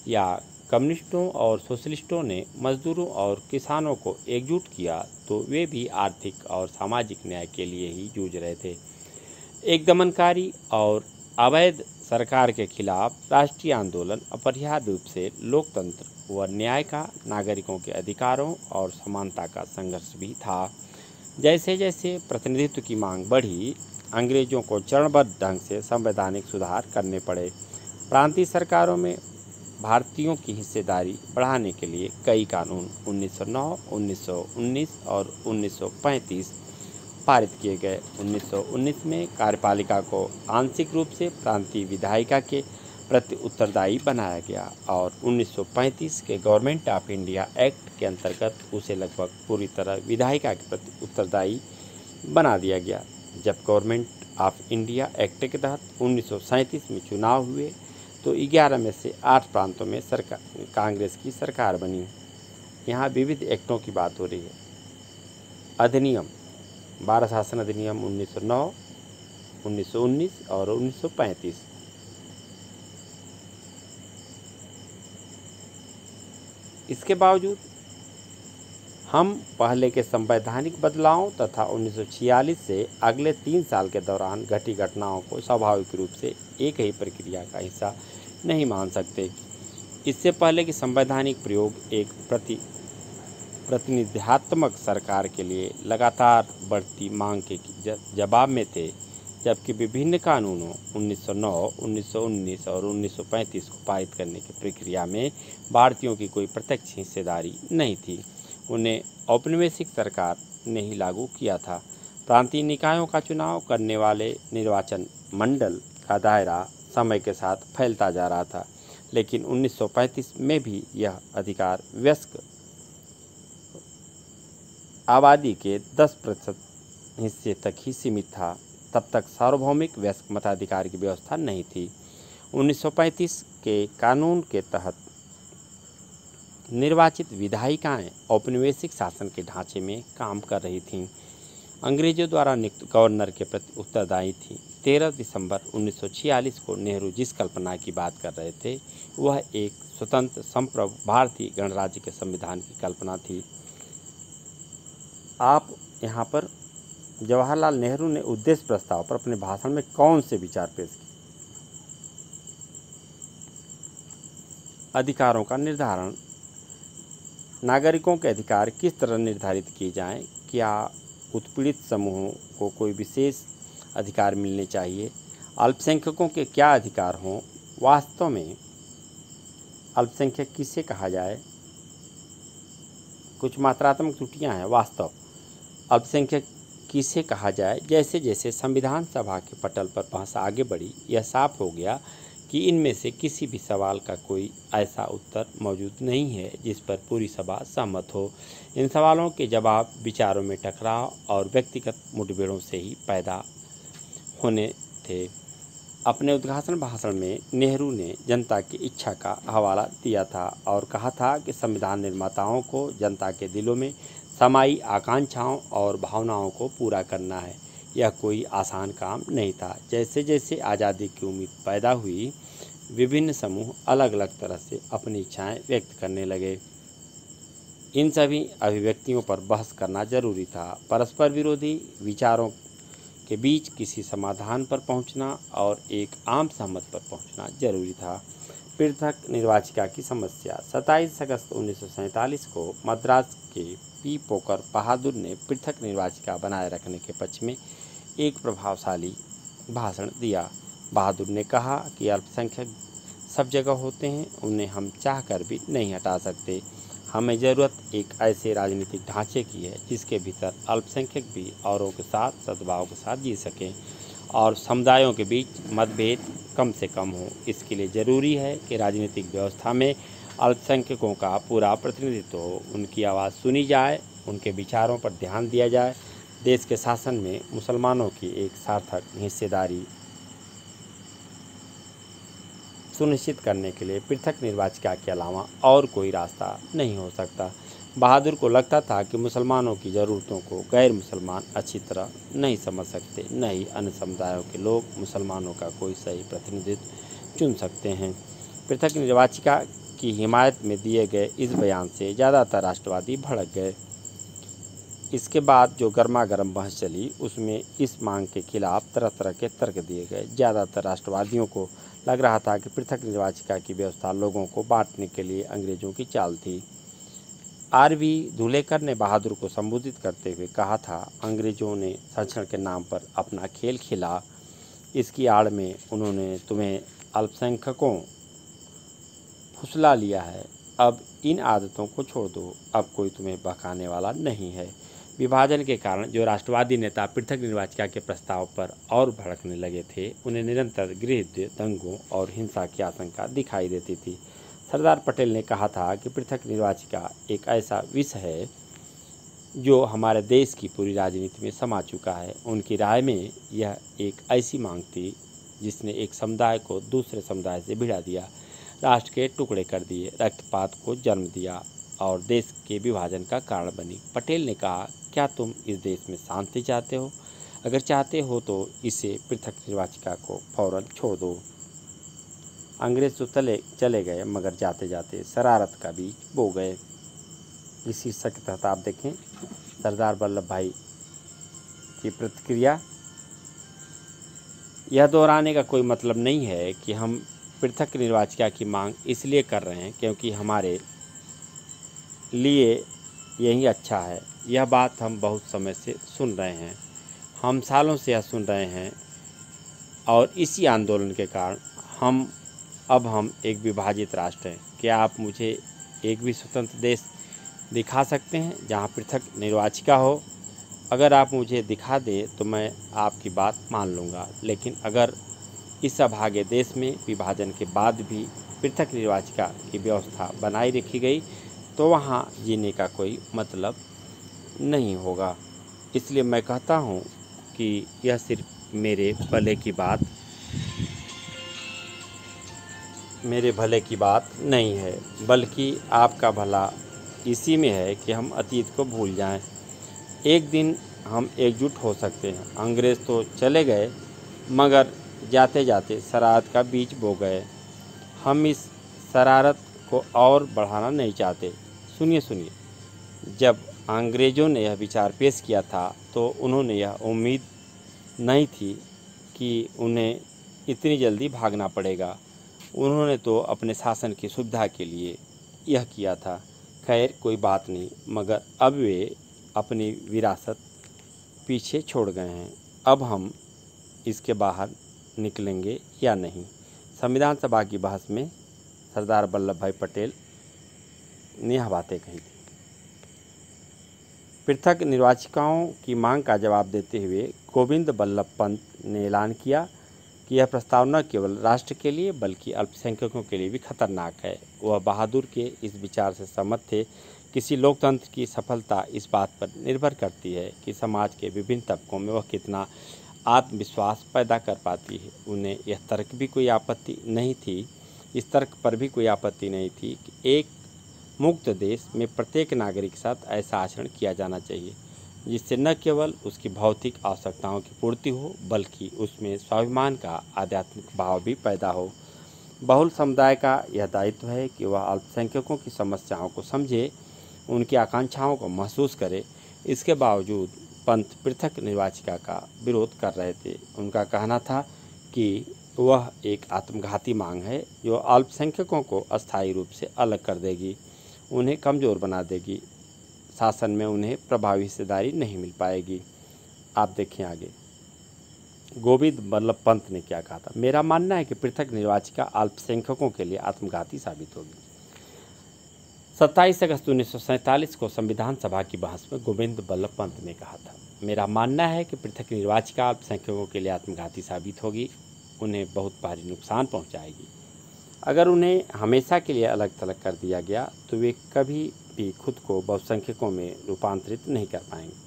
या कम्युनिस्टों और सोशलिस्टों ने मजदूरों और किसानों को एकजुट किया तो वे भी आर्थिक और सामाजिक न्याय के लिए ही जूझ रहे थे। एक दमनकारी और अवैध सरकार के खिलाफ राष्ट्रीय आंदोलन अपरिहार्य रूप से लोकतंत्र व न्याय का, नागरिकों के अधिकारों और समानता का संघर्ष भी था। जैसे जैसे प्रतिनिधित्व की मांग बढ़ी, अंग्रेजों को चरणबद्ध ढंग से संवैधानिक सुधार करने पड़े। प्रांतीय सरकारों में भारतीयों की हिस्सेदारी बढ़ाने के लिए कई कानून 1909, 1919 और 1935 पारित किए गए। 1919 में कार्यपालिका को आंशिक रूप से प्रांतीय विधायिका के प्रति उत्तरदायी बनाया गया और 1935 के गवर्नमेंट ऑफ इंडिया एक्ट के अंतर्गत उसे लगभग पूरी तरह विधायिका के प्रति उत्तरदायी बना दिया गया। जब गवर्नमेंट ऑफ इंडिया एक्ट के तहत 1937 में चुनाव हुए तो 11 में से 8 प्रांतों में कांग्रेस की सरकार बनी। यहाँ विविध एक्टों की बात हो रही है। अधिनियम 12 शासन अधिनियम 1909, 1919 और 1935। इसके बावजूद हम पहले के संवैधानिक बदलावों तथा 1946 से अगले 3 साल के दौरान घटी घटनाओं को स्वाभाविक रूप से एक ही प्रक्रिया का हिस्सा नहीं मान सकते। इससे पहले कि संवैधानिक प्रयोग एक प्रतिनिधित्वात्मक सरकार के लिए लगातार बढ़ती मांग के जवाब में थे, जबकि विभिन्न कानूनों 1909, 1919 और 1935 को पारित करने की प्रक्रिया में भारतीयों की कोई प्रत्यक्ष हिस्सेदारी नहीं थी। उन्हें औपनिवेशिक सरकार ने ही लागू किया था। प्रांतीय निकायों का चुनाव करने वाले निर्वाचन मंडल का दायरा समय के साथ फैलता जा रहा था, लेकिन 1935 में भी यह अधिकार वयस्क आबादी के 10% हिस्से तक ही सीमित था। तब तक सार्वभौमिक वयस्क मताधिकार की व्यवस्था नहीं थी। 1935 के कानून के तहत निर्वाचित विधायिकाएं औपनिवेशिक शासन के ढांचे में काम कर रही थीं। अंग्रेजों द्वारा नियुक्त गवर्नर के प्रति उत्तरदायी थी। 13 दिसंबर 1946 को नेहरू जिस कल्पना की बात कर रहे थे वह एक स्वतंत्र संप्रभु भारतीय गणराज्य के संविधान की कल्पना थी। आप यहाँ पर जवाहरलाल नेहरू ने उद्देश्य प्रस्ताव पर अपने भाषण में कौन से विचार पेश किए? अधिकारों का निर्धारण। नागरिकों के अधिकार किस तरह निर्धारित किए जाएं? क्या उत्पीड़ित समूहों को कोई विशेष अधिकार मिलने चाहिए? अल्पसंख्यकों के क्या अधिकार हों? वास्तव में अल्पसंख्यक किसे कहा जाए? कुछ मात्रात्मक त्रुटियां हैं। वास्तव अल्पसंख्यक किसे कहा जाए? जैसे जैसे संविधान सभा के पटल पर बहस आगे बढ़ी, यह साफ हो गया कि इनमें से किसी भी सवाल का कोई ऐसा उत्तर मौजूद नहीं है जिस पर पूरी सभा सहमत हो। इन सवालों के जवाब विचारों में टकराव और व्यक्तिगत मुठभेड़ों से ही पैदा होने थे। अपने उद्घाटन भाषण में नेहरू ने जनता की इच्छा का हवाला दिया था और कहा था कि संविधान निर्माताओं को जनता के दिलों में समाई आकांक्षाओं और भावनाओं को पूरा करना है। यह कोई आसान काम नहीं था। जैसे जैसे आज़ादी की उम्मीद पैदा हुई, विभिन्न समूह अलग अलग तरह से अपनी इच्छाएं व्यक्त करने लगे। इन सभी अभिव्यक्तियों पर बहस करना जरूरी था। परस्पर विरोधी विचारों के बीच किसी समाधान पर पहुंचना और एक आम सहमति पर पहुंचना जरूरी था। पृथक निर्वाचिका की समस्या। 27 अगस्त 1947 को मद्रास के पी पोकर बहादुर ने पृथक निर्वाचिका बनाए रखने के पक्ष में एक प्रभावशाली भाषण दिया। बहादुर ने कहा कि अल्पसंख्यक सब जगह होते हैं, उन्हें हम चाहकर भी नहीं हटा सकते। हमें ज़रूरत एक ऐसे राजनीतिक ढांचे की है जिसके भीतर अल्पसंख्यक भी औरों के साथ सद्भाव के साथ जी सकें और समुदायों के बीच मतभेद कम से कम हो। इसके लिए ज़रूरी है कि राजनीतिक व्यवस्था में अल्पसंख्यकों का पूरा प्रतिनिधित्व हो, उनकी आवाज़ सुनी जाए, उनके विचारों पर ध्यान दिया जाए। देश के शासन में मुसलमानों की एक सार्थक हिस्सेदारी सुनिश्चित करने के लिए पृथक निर्वाचिका के अलावा और कोई रास्ता नहीं हो सकता। बहादुर को लगता था कि मुसलमानों की ज़रूरतों को गैर मुसलमान अच्छी तरह नहीं समझ सकते, न ही अन्य समुदायों के लोग मुसलमानों का कोई सही प्रतिनिधित्व चुन सकते हैं। पृथक निर्वाचिका की हिमायत में दिए गए इस बयान से ज़्यादातर राष्ट्रवादी भड़क गए। इसके बाद जो गर्मा गर्म बहस चली, उसमें इस मांग के खिलाफ तरह तरह के तर्क दिए गए। ज़्यादातर राष्ट्रवादियों को लग रहा था कि पृथक निर्वाचिका की व्यवस्था लोगों को बांटने के लिए अंग्रेजों की चाल थी। आर.वी. धुलेकर ने बहादुर को संबोधित करते हुए कहा था, अंग्रेजों ने संरक्षण के नाम पर अपना खेल खेला। इसकी आड़ में उन्होंने तुम्हें अल्पसंख्यकों फुसला लिया है। अब इन आदतों को छोड़ दो, अब कोई तुम्हें बहकाने वाला नहीं है। विभाजन के कारण जो राष्ट्रवादी नेता पृथक निर्वाचिका के प्रस्ताव पर और भड़कने लगे थे, उन्हें निरंतर गृहयुद्ध, दंगों और हिंसा की आशंका दिखाई देती थी। सरदार पटेल ने कहा था कि पृथक निर्वाचिका एक ऐसा विष है जो हमारे देश की पूरी राजनीति में समा चुका है। उनकी राय में यह एक ऐसी मांग थी जिसने एक समुदाय को दूसरे समुदाय से भिड़ा दिया, राष्ट्र के टुकड़े कर दिए, रक्तपात को जन्म दिया और देश के विभाजन का कारण बनी। पटेल ने कहा, क्या तुम इस देश में शांति चाहते हो? अगर चाहते हो तो इसे पृथक निर्वाचिका को फौरन छोड़ दो। अंग्रेज तो चले गए, मगर जाते जाते शरारत का बीज बो गए। इस शीर्षक के तहत आप देखें सरदार वल्लभ भाई की प्रतिक्रिया। यह दोहराने का कोई मतलब नहीं है कि हम पृथक निर्वाचिका की मांग इसलिए कर रहे हैं क्योंकि हमारे लिए यही अच्छा है। यह बात हम बहुत समय से सुन रहे हैं, हम सालों से यह सुन रहे हैं और इसी आंदोलन के कारण हम एक विभाजित राष्ट्र हैं। क्या आप मुझे एक भी स्वतंत्र देश दिखा सकते हैं जहां पृथक निर्वाचिका हो? अगर आप मुझे दिखा दें तो मैं आपकी बात मान लूँगा, लेकिन अगर इस अभागे देश में विभाजन के बाद भी पृथक निर्वाचिका की व्यवस्था बनाई रखी गई तो वहाँ जीने का कोई मतलब नहीं होगा। इसलिए मैं कहता हूँ कि यह सिर्फ मेरे भले की बात नहीं है, बल्कि आपका भला इसी में है कि हम अतीत को भूल जाएं। एक दिन हम एकजुट हो सकते हैं। अंग्रेज़ तो चले गए, मगर जाते जाते शरारत का बीज बो गए। हम इस शरारत को और बढ़ाना नहीं चाहते। सुनिए, जब अंग्रेज़ों ने यह विचार पेश किया था तो उन्होंने यह उम्मीद नहीं थी कि उन्हें इतनी जल्दी भागना पड़ेगा। उन्होंने तो अपने शासन की सुविधा के लिए यह किया था। खैर कोई बात नहीं, मगर अब वे अपनी विरासत पीछे छोड़ गए हैं। अब हम इसके बाहर निकलेंगे या नहीं। संविधान सभा की बहस में सरदार वल्लभ भाई पटेल ने यह बातें कही थी। पृथक निर्वाचिकाओं की मांग का जवाब देते हुए गोविंद बल्लभ पंत ने ऐलान किया कि यह प्रस्ताव न केवल राष्ट्र के लिए बल्कि अल्पसंख्यकों के लिए भी खतरनाक है। वह बहादुर के इस विचार से सहमत थे। किसी लोकतंत्र की सफलता इस बात पर निर्भर करती है कि समाज के विभिन्न तबकों में वह कितना आत्मविश्वास पैदा कर पाती है। उन्हें यह तर्क भी कोई आपत्ति नहीं थी इस तर्क पर भी कोई आपत्ति नहीं थी कि एक मुक्त देश में प्रत्येक नागरिक के साथ ऐसा आचरण किया जाना चाहिए जिससे न केवल उसकी भौतिक आवश्यकताओं की पूर्ति हो बल्कि उसमें स्वाभिमान का आध्यात्मिक भाव भी पैदा हो। बहुल समुदाय का यह दायित्व है कि वह अल्पसंख्यकों की समस्याओं को समझे, उनकी आकांक्षाओं को महसूस करे। इसके बावजूद पंत पृथक निर्वाचिका का विरोध कर रहे थे। उनका कहना था कि वह एक आत्मघाती मांग है जो अल्पसंख्यकों को अस्थायी रूप से अलग कर देगी, उन्हें कमज़ोर बना देगी, शासन में उन्हें प्रभावी हिस्सेदारी नहीं मिल पाएगी। आप देखें आगे गोविंद बल्लभ पंत ने क्या कहा था। मेरा मानना है कि पृथक निर्वाचिका अल्पसंख्यकों के लिए आत्मघाती साबित होगी। 27 अगस्त 1947 को संविधान सभा की बहस में गोविंद बल्लभ पंत ने कहा था, मेरा मानना है कि पृथक निर्वाचिका अल्पसंख्यकों के लिए आत्मघाती साबित होगी, उन्हें बहुत भारी नुकसान पहुंचाएगी। अगर उन्हें हमेशा के लिए अलग थलग कर दिया गया तो वे कभी भी खुद को बहुसंख्यकों में रूपांतरित नहीं कर पाएंगे।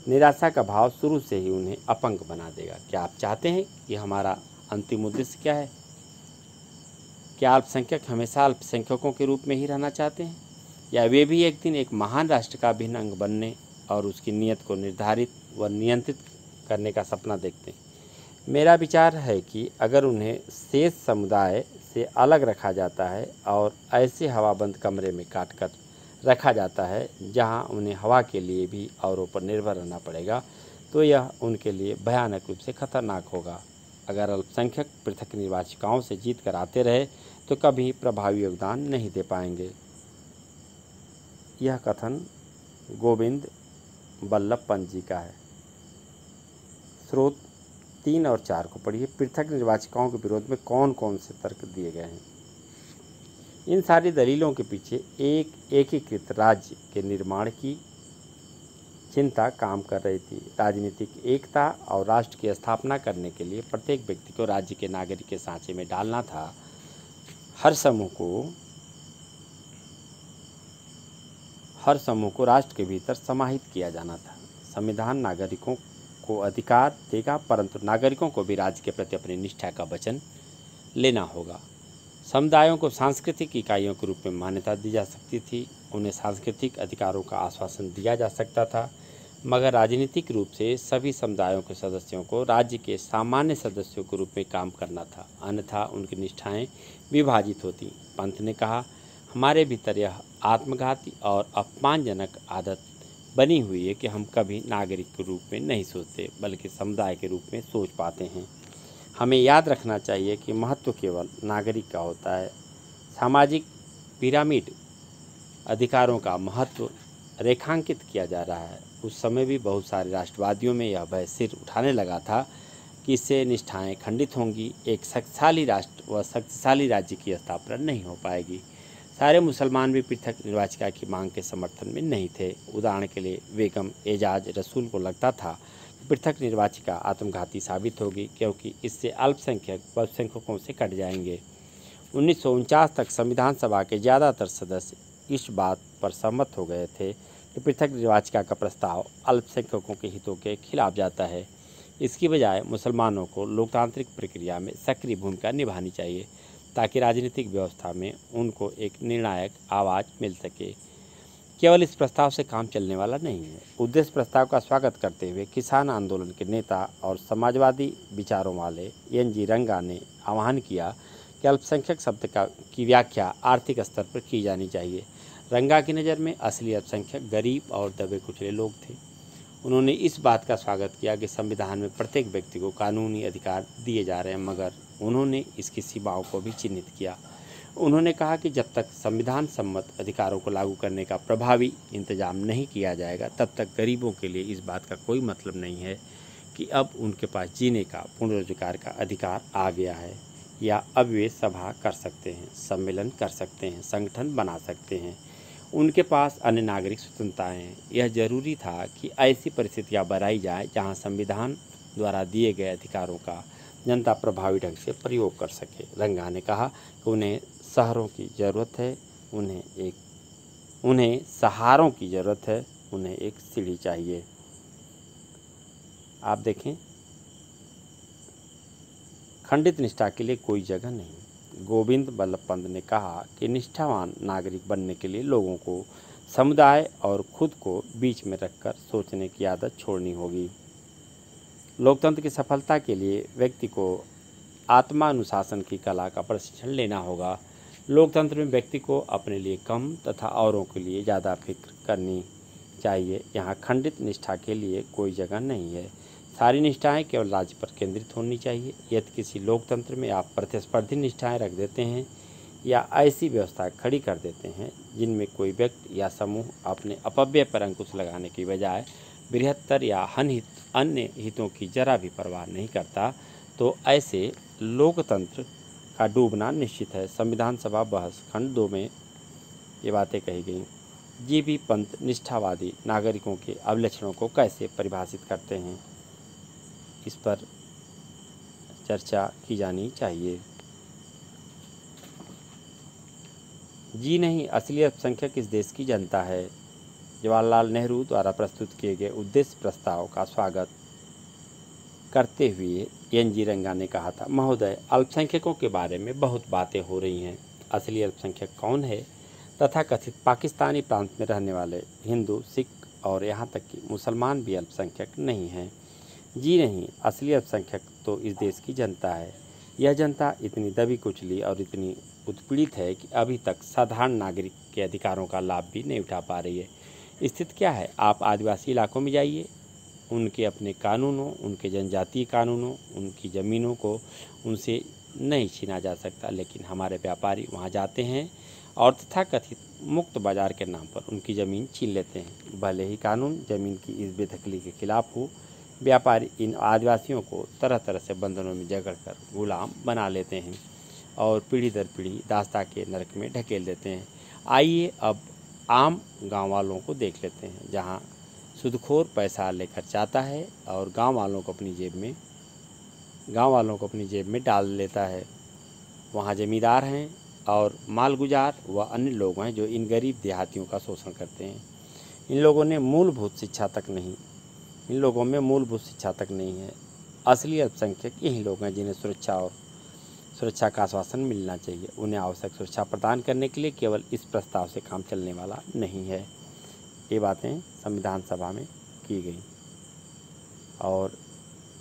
निराशा का भाव शुरू से ही उन्हें अपंग बना देगा। क्या आप चाहते हैं कि हमारा अंतिम उद्देश्य क्या है? क्या अल्पसंख्यक हमेशा अल्पसंख्यकों के रूप में ही रहना चाहते हैं या वे भी एक दिन एक महान राष्ट्र का अभिन्न अंग बनने और उसकी नीयत को निर्धारित व नियंत्रित करने का सपना देखते हैं? मेरा विचार है कि अगर उन्हें शेष समुदाय से अलग रखा जाता है और ऐसे हवाबंद कमरे में काट कर रखा जाता है जहां उन्हें हवा के लिए भी औरों पर निर्भर रहना पड़ेगा, तो यह उनके लिए भयानक रूप से खतरनाक होगा। अगर अल्पसंख्यक पृथक निर्वाचिकाओं से जीत कर आते रहे तो कभी प्रभावी योगदान नहीं दे पाएंगे। यह कथन गोविंद बल्लभ पंत जी का है। स्रोत 3 और 4 को पढ़िए। पृथक निर्वाचिकाओं के विरोध में कौन कौन से तर्क दिए गए हैं। इन सारी दलीलों के पीछे एक एकीकृत राज्य के निर्माण की चिंता काम कर रही थी। राजनीतिक एकता और राष्ट्र की स्थापना करने के लिए प्रत्येक व्यक्ति को राज्य के नागरिक के सांचे में डालना था। हर समूह को राष्ट्र के भीतर समाहित किया जाना था। संविधान नागरिकों को अधिकार देगा, परंतु नागरिकों को भी राज्य के प्रति अपनी निष्ठा का वचन लेना होगा। समुदायों को सांस्कृतिक इकाइयों के रूप में मान्यता दी जा सकती थी, उन्हें सांस्कृतिक अधिकारों का आश्वासन दिया जा सकता था, मगर राजनीतिक रूप से सभी समुदायों के सदस्यों को राज्य के सामान्य सदस्यों के रूप में काम करना था, अन्यथा उनकी निष्ठाएं विभाजित होती। पंत ने कहा, हमारे भीतर यह आत्मघाती और अपमानजनक आदत बनी हुई है कि हम कभी नागरिक के रूप में नहीं सोचते बल्कि समुदाय के रूप में सोच पाते हैं। हमें याद रखना चाहिए कि महत्व केवल नागरिक का होता है। सामाजिक पिरामिड अधिकारों का महत्व रेखांकित किया जा रहा है। उस समय भी बहुत सारे राष्ट्रवादियों में यह भय सिर उठाने लगा था कि इससे निष्ठाएं खंडित होंगी, एक शक्तिशाली राष्ट्र व शक्तिशाली राज्य की स्थापना नहीं हो पाएगी। सारे मुसलमान भी पृथक निर्वाचिका की मांग के समर्थन में नहीं थे। उदाहरण के लिए बेगम एजाज रसूल को लगता था कि पृथक निर्वाचिका आत्मघाती साबित होगी क्योंकि इससे अल्पसंख्यक बहुसंख्यकों से कट जाएंगे। 1949 तक संविधान सभा के ज़्यादातर सदस्य इस बात पर सहमत हो गए थे कि पृथक निर्वाचिका का प्रस्ताव अल्पसंख्यकों के हितों के खिलाफ जाता है। इसकी बजाय मुसलमानों को लोकतांत्रिक प्रक्रिया में सक्रिय भूमिका निभानी चाहिए ताकि राजनीतिक व्यवस्था में उनको एक निर्णायक आवाज़ मिल सके। केवल इस प्रस्ताव से काम चलने वाला नहीं है। उद्देश्य प्रस्ताव का स्वागत करते हुए किसान आंदोलन के नेता और समाजवादी विचारों वाले एन.जी. रंगा ने आह्वान किया कि अल्पसंख्यक शब्द की व्याख्या आर्थिक स्तर पर की जानी चाहिए। रंगा की नज़र में असली अल्पसंख्यक गरीब और दबे कुचले लोग थे। उन्होंने इस बात का स्वागत किया कि संविधान में प्रत्येक व्यक्ति को कानूनी अधिकार दिए जा रहे हैं, मगर उन्होंने इसकी सीमाओं को भी चिन्हित किया। उन्होंने कहा कि जब तक संविधान सम्मत अधिकारों को लागू करने का प्रभावी इंतजाम नहीं किया जाएगा, तब तक गरीबों के लिए इस बात का कोई मतलब नहीं है कि अब उनके पास जीने का, पूर्ण रोजगार का अधिकार आ गया है, या अब वे सभा कर सकते हैं, सम्मेलन कर सकते हैं, संगठन बना सकते हैं, उनके पास अन्य नागरिक स्वतंत्रताएं हैं। यह जरूरी था कि ऐसी परिस्थितियां बनाई जाए जहां संविधान द्वारा दिए गए अधिकारों का जनता प्रभावी ढंग से प्रयोग कर सके। रंगा ने कहा कि उन्हें शहरों की ज़रूरत है, उन्हें सहारों की ज़रूरत है, उन्हें एक सीढ़ी चाहिए। आप देखें, खंडित निष्ठा के लिए कोई जगह नहीं। गोविंद बल्लभ पंत ने कहा कि निष्ठावान नागरिक बनने के लिए लोगों को समुदाय और खुद को बीच में रखकर सोचने की आदत छोड़नी होगी। लोकतंत्र की सफलता के लिए व्यक्ति को आत्मानुशासन की कला का प्रशिक्षण लेना होगा। लोकतंत्र में व्यक्ति को अपने लिए कम तथा औरों के लिए ज़्यादा फिक्र करनी चाहिए। यहाँ खंडित निष्ठा के लिए कोई जगह नहीं है। सारी निष्ठाएं केवल राज्य पर केंद्रित होनी चाहिए। यदि किसी लोकतंत्र में आप प्रतिस्पर्धी निष्ठाएं रख देते हैं या ऐसी व्यवस्था खड़ी कर देते हैं जिनमें कोई व्यक्ति या समूह अपने अपव्यय पर अंकुश लगाने की बजाय बृहत्तर या अन्य हितों की जरा भी परवाह नहीं करता, तो ऐसे लोकतंत्र का डूबना निश्चित है। संविधान सभा बहस खंड 2 में ये बातें कही गई। जी.बी. पंत निष्ठावादी नागरिकों के अवलक्षणों को कैसे परिभाषित करते हैं, इस पर चर्चा की जानी चाहिए। जी नहीं, असली अल्पसंख्यक इस देश की जनता है। जवाहरलाल नेहरू द्वारा प्रस्तुत किए गए उद्देश्य प्रस्ताव का स्वागत करते हुए एन.जी. रंगा ने कहा था, महोदय, अल्पसंख्यकों के बारे में बहुत बातें हो रही हैं। असली अल्पसंख्यक कौन है? तथा कथित पाकिस्तानी प्रांत में रहने वाले हिंदू, सिख और यहाँ तक कि मुसलमान भी अल्पसंख्यक नहीं हैं। जी नहीं, असली अल्पसंख्यक तो इस देश की जनता है। यह जनता इतनी दबी कुचली और इतनी उत्पीड़ित है कि अभी तक साधारण नागरिक के अधिकारों का लाभ भी नहीं उठा पा रही है। स्थिति क्या है? आप आदिवासी इलाकों में जाइए, उनके अपने कानूनों, उनके जनजातीय कानूनों, उनकी ज़मीनों को उनसे नहीं छीना जा सकता, लेकिन हमारे व्यापारी वहाँ जाते हैं और तथाकथित मुक्त बाजार के नाम पर उनकी ज़मीन छीन लेते हैं। भले ही कानून ज़मीन की इस बेदखली के खिलाफ हो, व्यापारी इन आदिवासियों को तरह तरह से बंधनों में जकड़कर गुलाम बना लेते हैं और पीढ़ी दर पीढ़ी दास्ता के नरक में ढकेल देते हैं। आइए अब आम गांव वालों को देख लेते हैं, जहां सूदखोर पैसा लेकर जाता है और गांव वालों को अपनी जेब में डाल लेता है। वहां जमींदार हैं और मालगुजार व अन्य लोग हैं जो इन गरीब देहातियों का शोषण करते हैं। इन लोगों में मूलभूत शिक्षा तक नहीं है। असली अल्पसंख्यक यही लोग हैं जिन्हें सुरक्षा का आश्वासन मिलना चाहिए। उन्हें आवश्यक सुरक्षा प्रदान करने के लिए केवल इस प्रस्ताव से काम चलने वाला नहीं है। ये बातें संविधान सभा में की गई। और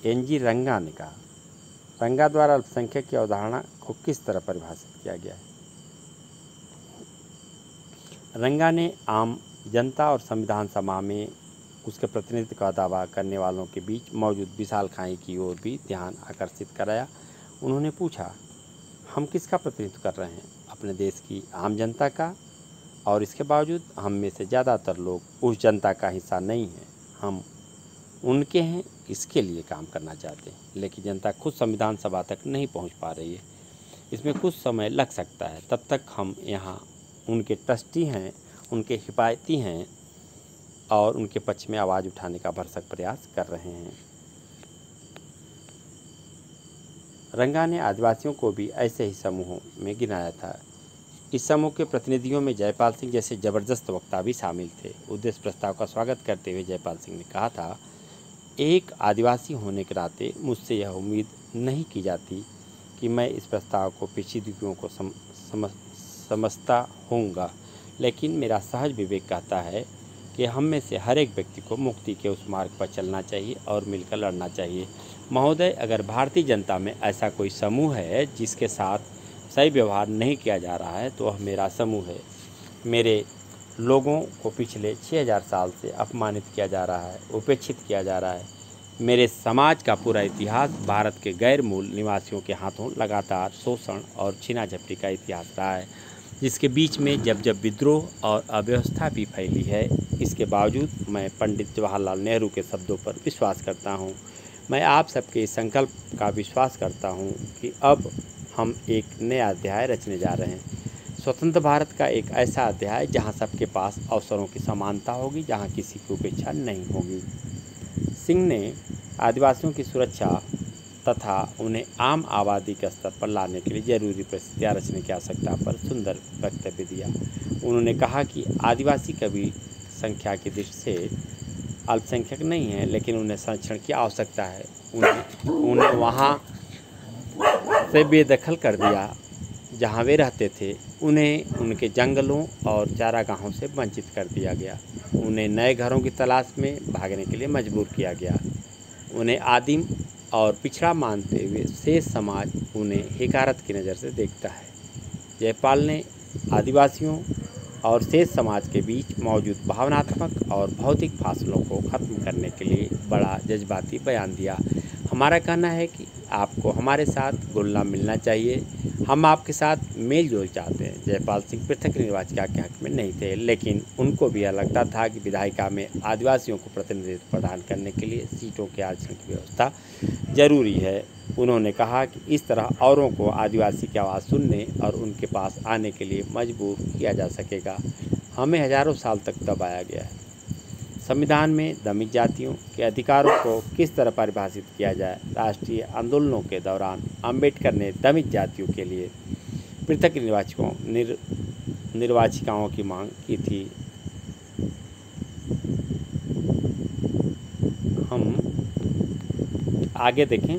एन.जी. रंगा ने कहा, रंगा द्वारा अल्पसंख्यक की अवधारणा को किस तरह परिभाषित किया गया है? रंगा ने आम जनता और संविधान सभा में उसके प्रतिनिधित्व का दावा करने वालों के बीच मौजूद विशाल खाई की ओर भी ध्यान आकर्षित कराया। उन्होंने पूछा, हम किसका प्रतिनिधित्व कर रहे हैं? अपने देश की आम जनता का, और इसके बावजूद हम में से ज़्यादातर लोग उस जनता का हिस्सा नहीं हैं। हम उनके हैं, इसके लिए काम करना चाहते हैं, लेकिन जनता खुद संविधान सभा तक नहीं पहुंच पा रही है। इसमें कुछ समय लग सकता है। तब तक हम यहाँ उनके ट्रस्टी हैं, उनके हिफायती हैं और उनके पक्ष में आवाज़ उठाने का भरसक प्रयास कर रहे हैं। रंगा ने आदिवासियों को भी ऐसे ही समूहों में गिनाया था। इस समूह के प्रतिनिधियों में जयपाल सिंह जैसे जबरदस्त वक्ता भी शामिल थे। उद्देश्य प्रस्ताव का स्वागत करते हुए जयपाल सिंह ने कहा था, एक आदिवासी होने के नाते मुझसे यह उम्मीद नहीं की जाती कि मैं इस प्रस्ताव को पेचीदगियों को समझता होऊंगा, लेकिन मेरा सहज विवेक कहता है कि हम में से हर एक व्यक्ति को मुक्ति के उस मार्ग पर चलना चाहिए और मिलकर लड़ना चाहिए। महोदय, अगर भारतीय जनता में ऐसा कोई समूह है जिसके साथ सही व्यवहार नहीं किया जा रहा है, तो वह मेरा समूह है। मेरे लोगों को पिछले 6000 साल से अपमानित किया जा रहा है, उपेक्षित किया जा रहा है। मेरे समाज का पूरा इतिहास भारत के गैर मूल निवासियों के हाथों लगातार शोषण और छीना झपटी का इतिहास रहा है, जिसके बीच में जब विद्रोह और अव्यवस्था भी फैली है। इसके बावजूद मैं पंडित जवाहरलाल नेहरू के शब्दों पर विश्वास करता हूँ। मैं आप सबके इस संकल्प का विश्वास करता हूँ कि अब हम एक नया अध्याय रचने जा रहे हैं। स्वतंत्र भारत का एक ऐसा अध्याय जहाँ सबके पास अवसरों की समानता होगी, जहाँ किसी की उपेक्षा नहीं होगी। सिंह ने आदिवासियों की सुरक्षा तथा उन्हें आम आबादी के स्तर पर लाने के लिए जरूरी परिस्थितियाँ रचने की आवश्यकता पर सुंदर वक्तव्य दिया। उन्होंने कहा कि आदिवासी कभी संख्या की दृष्टि से अल्पसंख्यक नहीं है, लेकिन उन्हें संरक्षण की आवश्यकता है। उन्हें वहाँ से बेदखल कर दिया जहाँ वे रहते थे। उन्हें उनके जंगलों और चारागाहों से वंचित कर दिया गया। उन्हें नए घरों की तलाश में भागने के लिए मजबूर किया गया। उन्हें आदिम और पिछड़ा मानते हुए शेष समाज उन्हें हिकारत की नज़र से देखता है। जयपाल ने आदिवासियों और शेष समाज के बीच मौजूद भावनात्मक और भौतिक फासलों को ख़त्म करने के लिए बड़ा जज्बाती बयान दिया। हमारा कहना है कि आपको हमारे साथ घुलना मिलना चाहिए, हम आपके साथ मेल जोल चाहते हैं। जयपाल सिंह पृथक निर्वाचिका के हक में नहीं थे, लेकिन उनको भी यह लगता था कि विधायिका में आदिवासियों को प्रतिनिधित्व प्रदान करने के लिए सीटों के आरक्षण की व्यवस्था जरूरी है। उन्होंने कहा कि इस तरह औरों को आदिवासी की आवाज़ सुनने और उनके पास आने के लिए मजबूर किया जा सकेगा। हमें हजारों साल तक दबाया गया है। संविधान में दमित जातियों के अधिकारों को किस तरह परिभाषित किया जाए? राष्ट्रीय आंदोलनों के दौरान अम्बेडकर ने दमित जातियों के लिए पृथक निर्वाचिकाओं की मांग की थी। हम आगे देखें,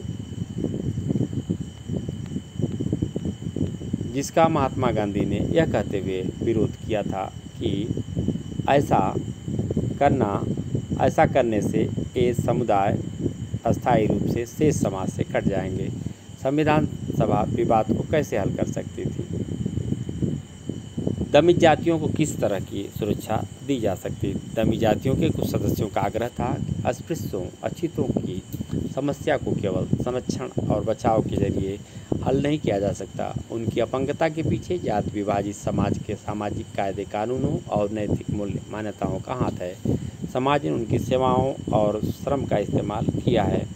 जिसका महात्मा गांधी ने यह कहते हुए विरोध किया था कि ऐसा करने से ये समुदाय अस्थायी रूप से शेष समाज से कट जाएंगे। संविधान सभा विवाद को कैसे हल कर सकती थी? दमित जातियों को किस तरह की सुरक्षा दी जा सकती? दमित जातियों के कुछ सदस्यों का आग्रह था कि अस्पृश्यों अछूतों की समस्या को केवल संरक्षण और बचाव के जरिए हल नहीं किया जा सकता। उनकी अपंगता के पीछे जाति विभाजित समाज के सामाजिक कायदे कानूनों और नैतिक मूल्य मान्यताओं का हाथ है। समाज ने उनकी सेवाओं और श्रम का इस्तेमाल किया है,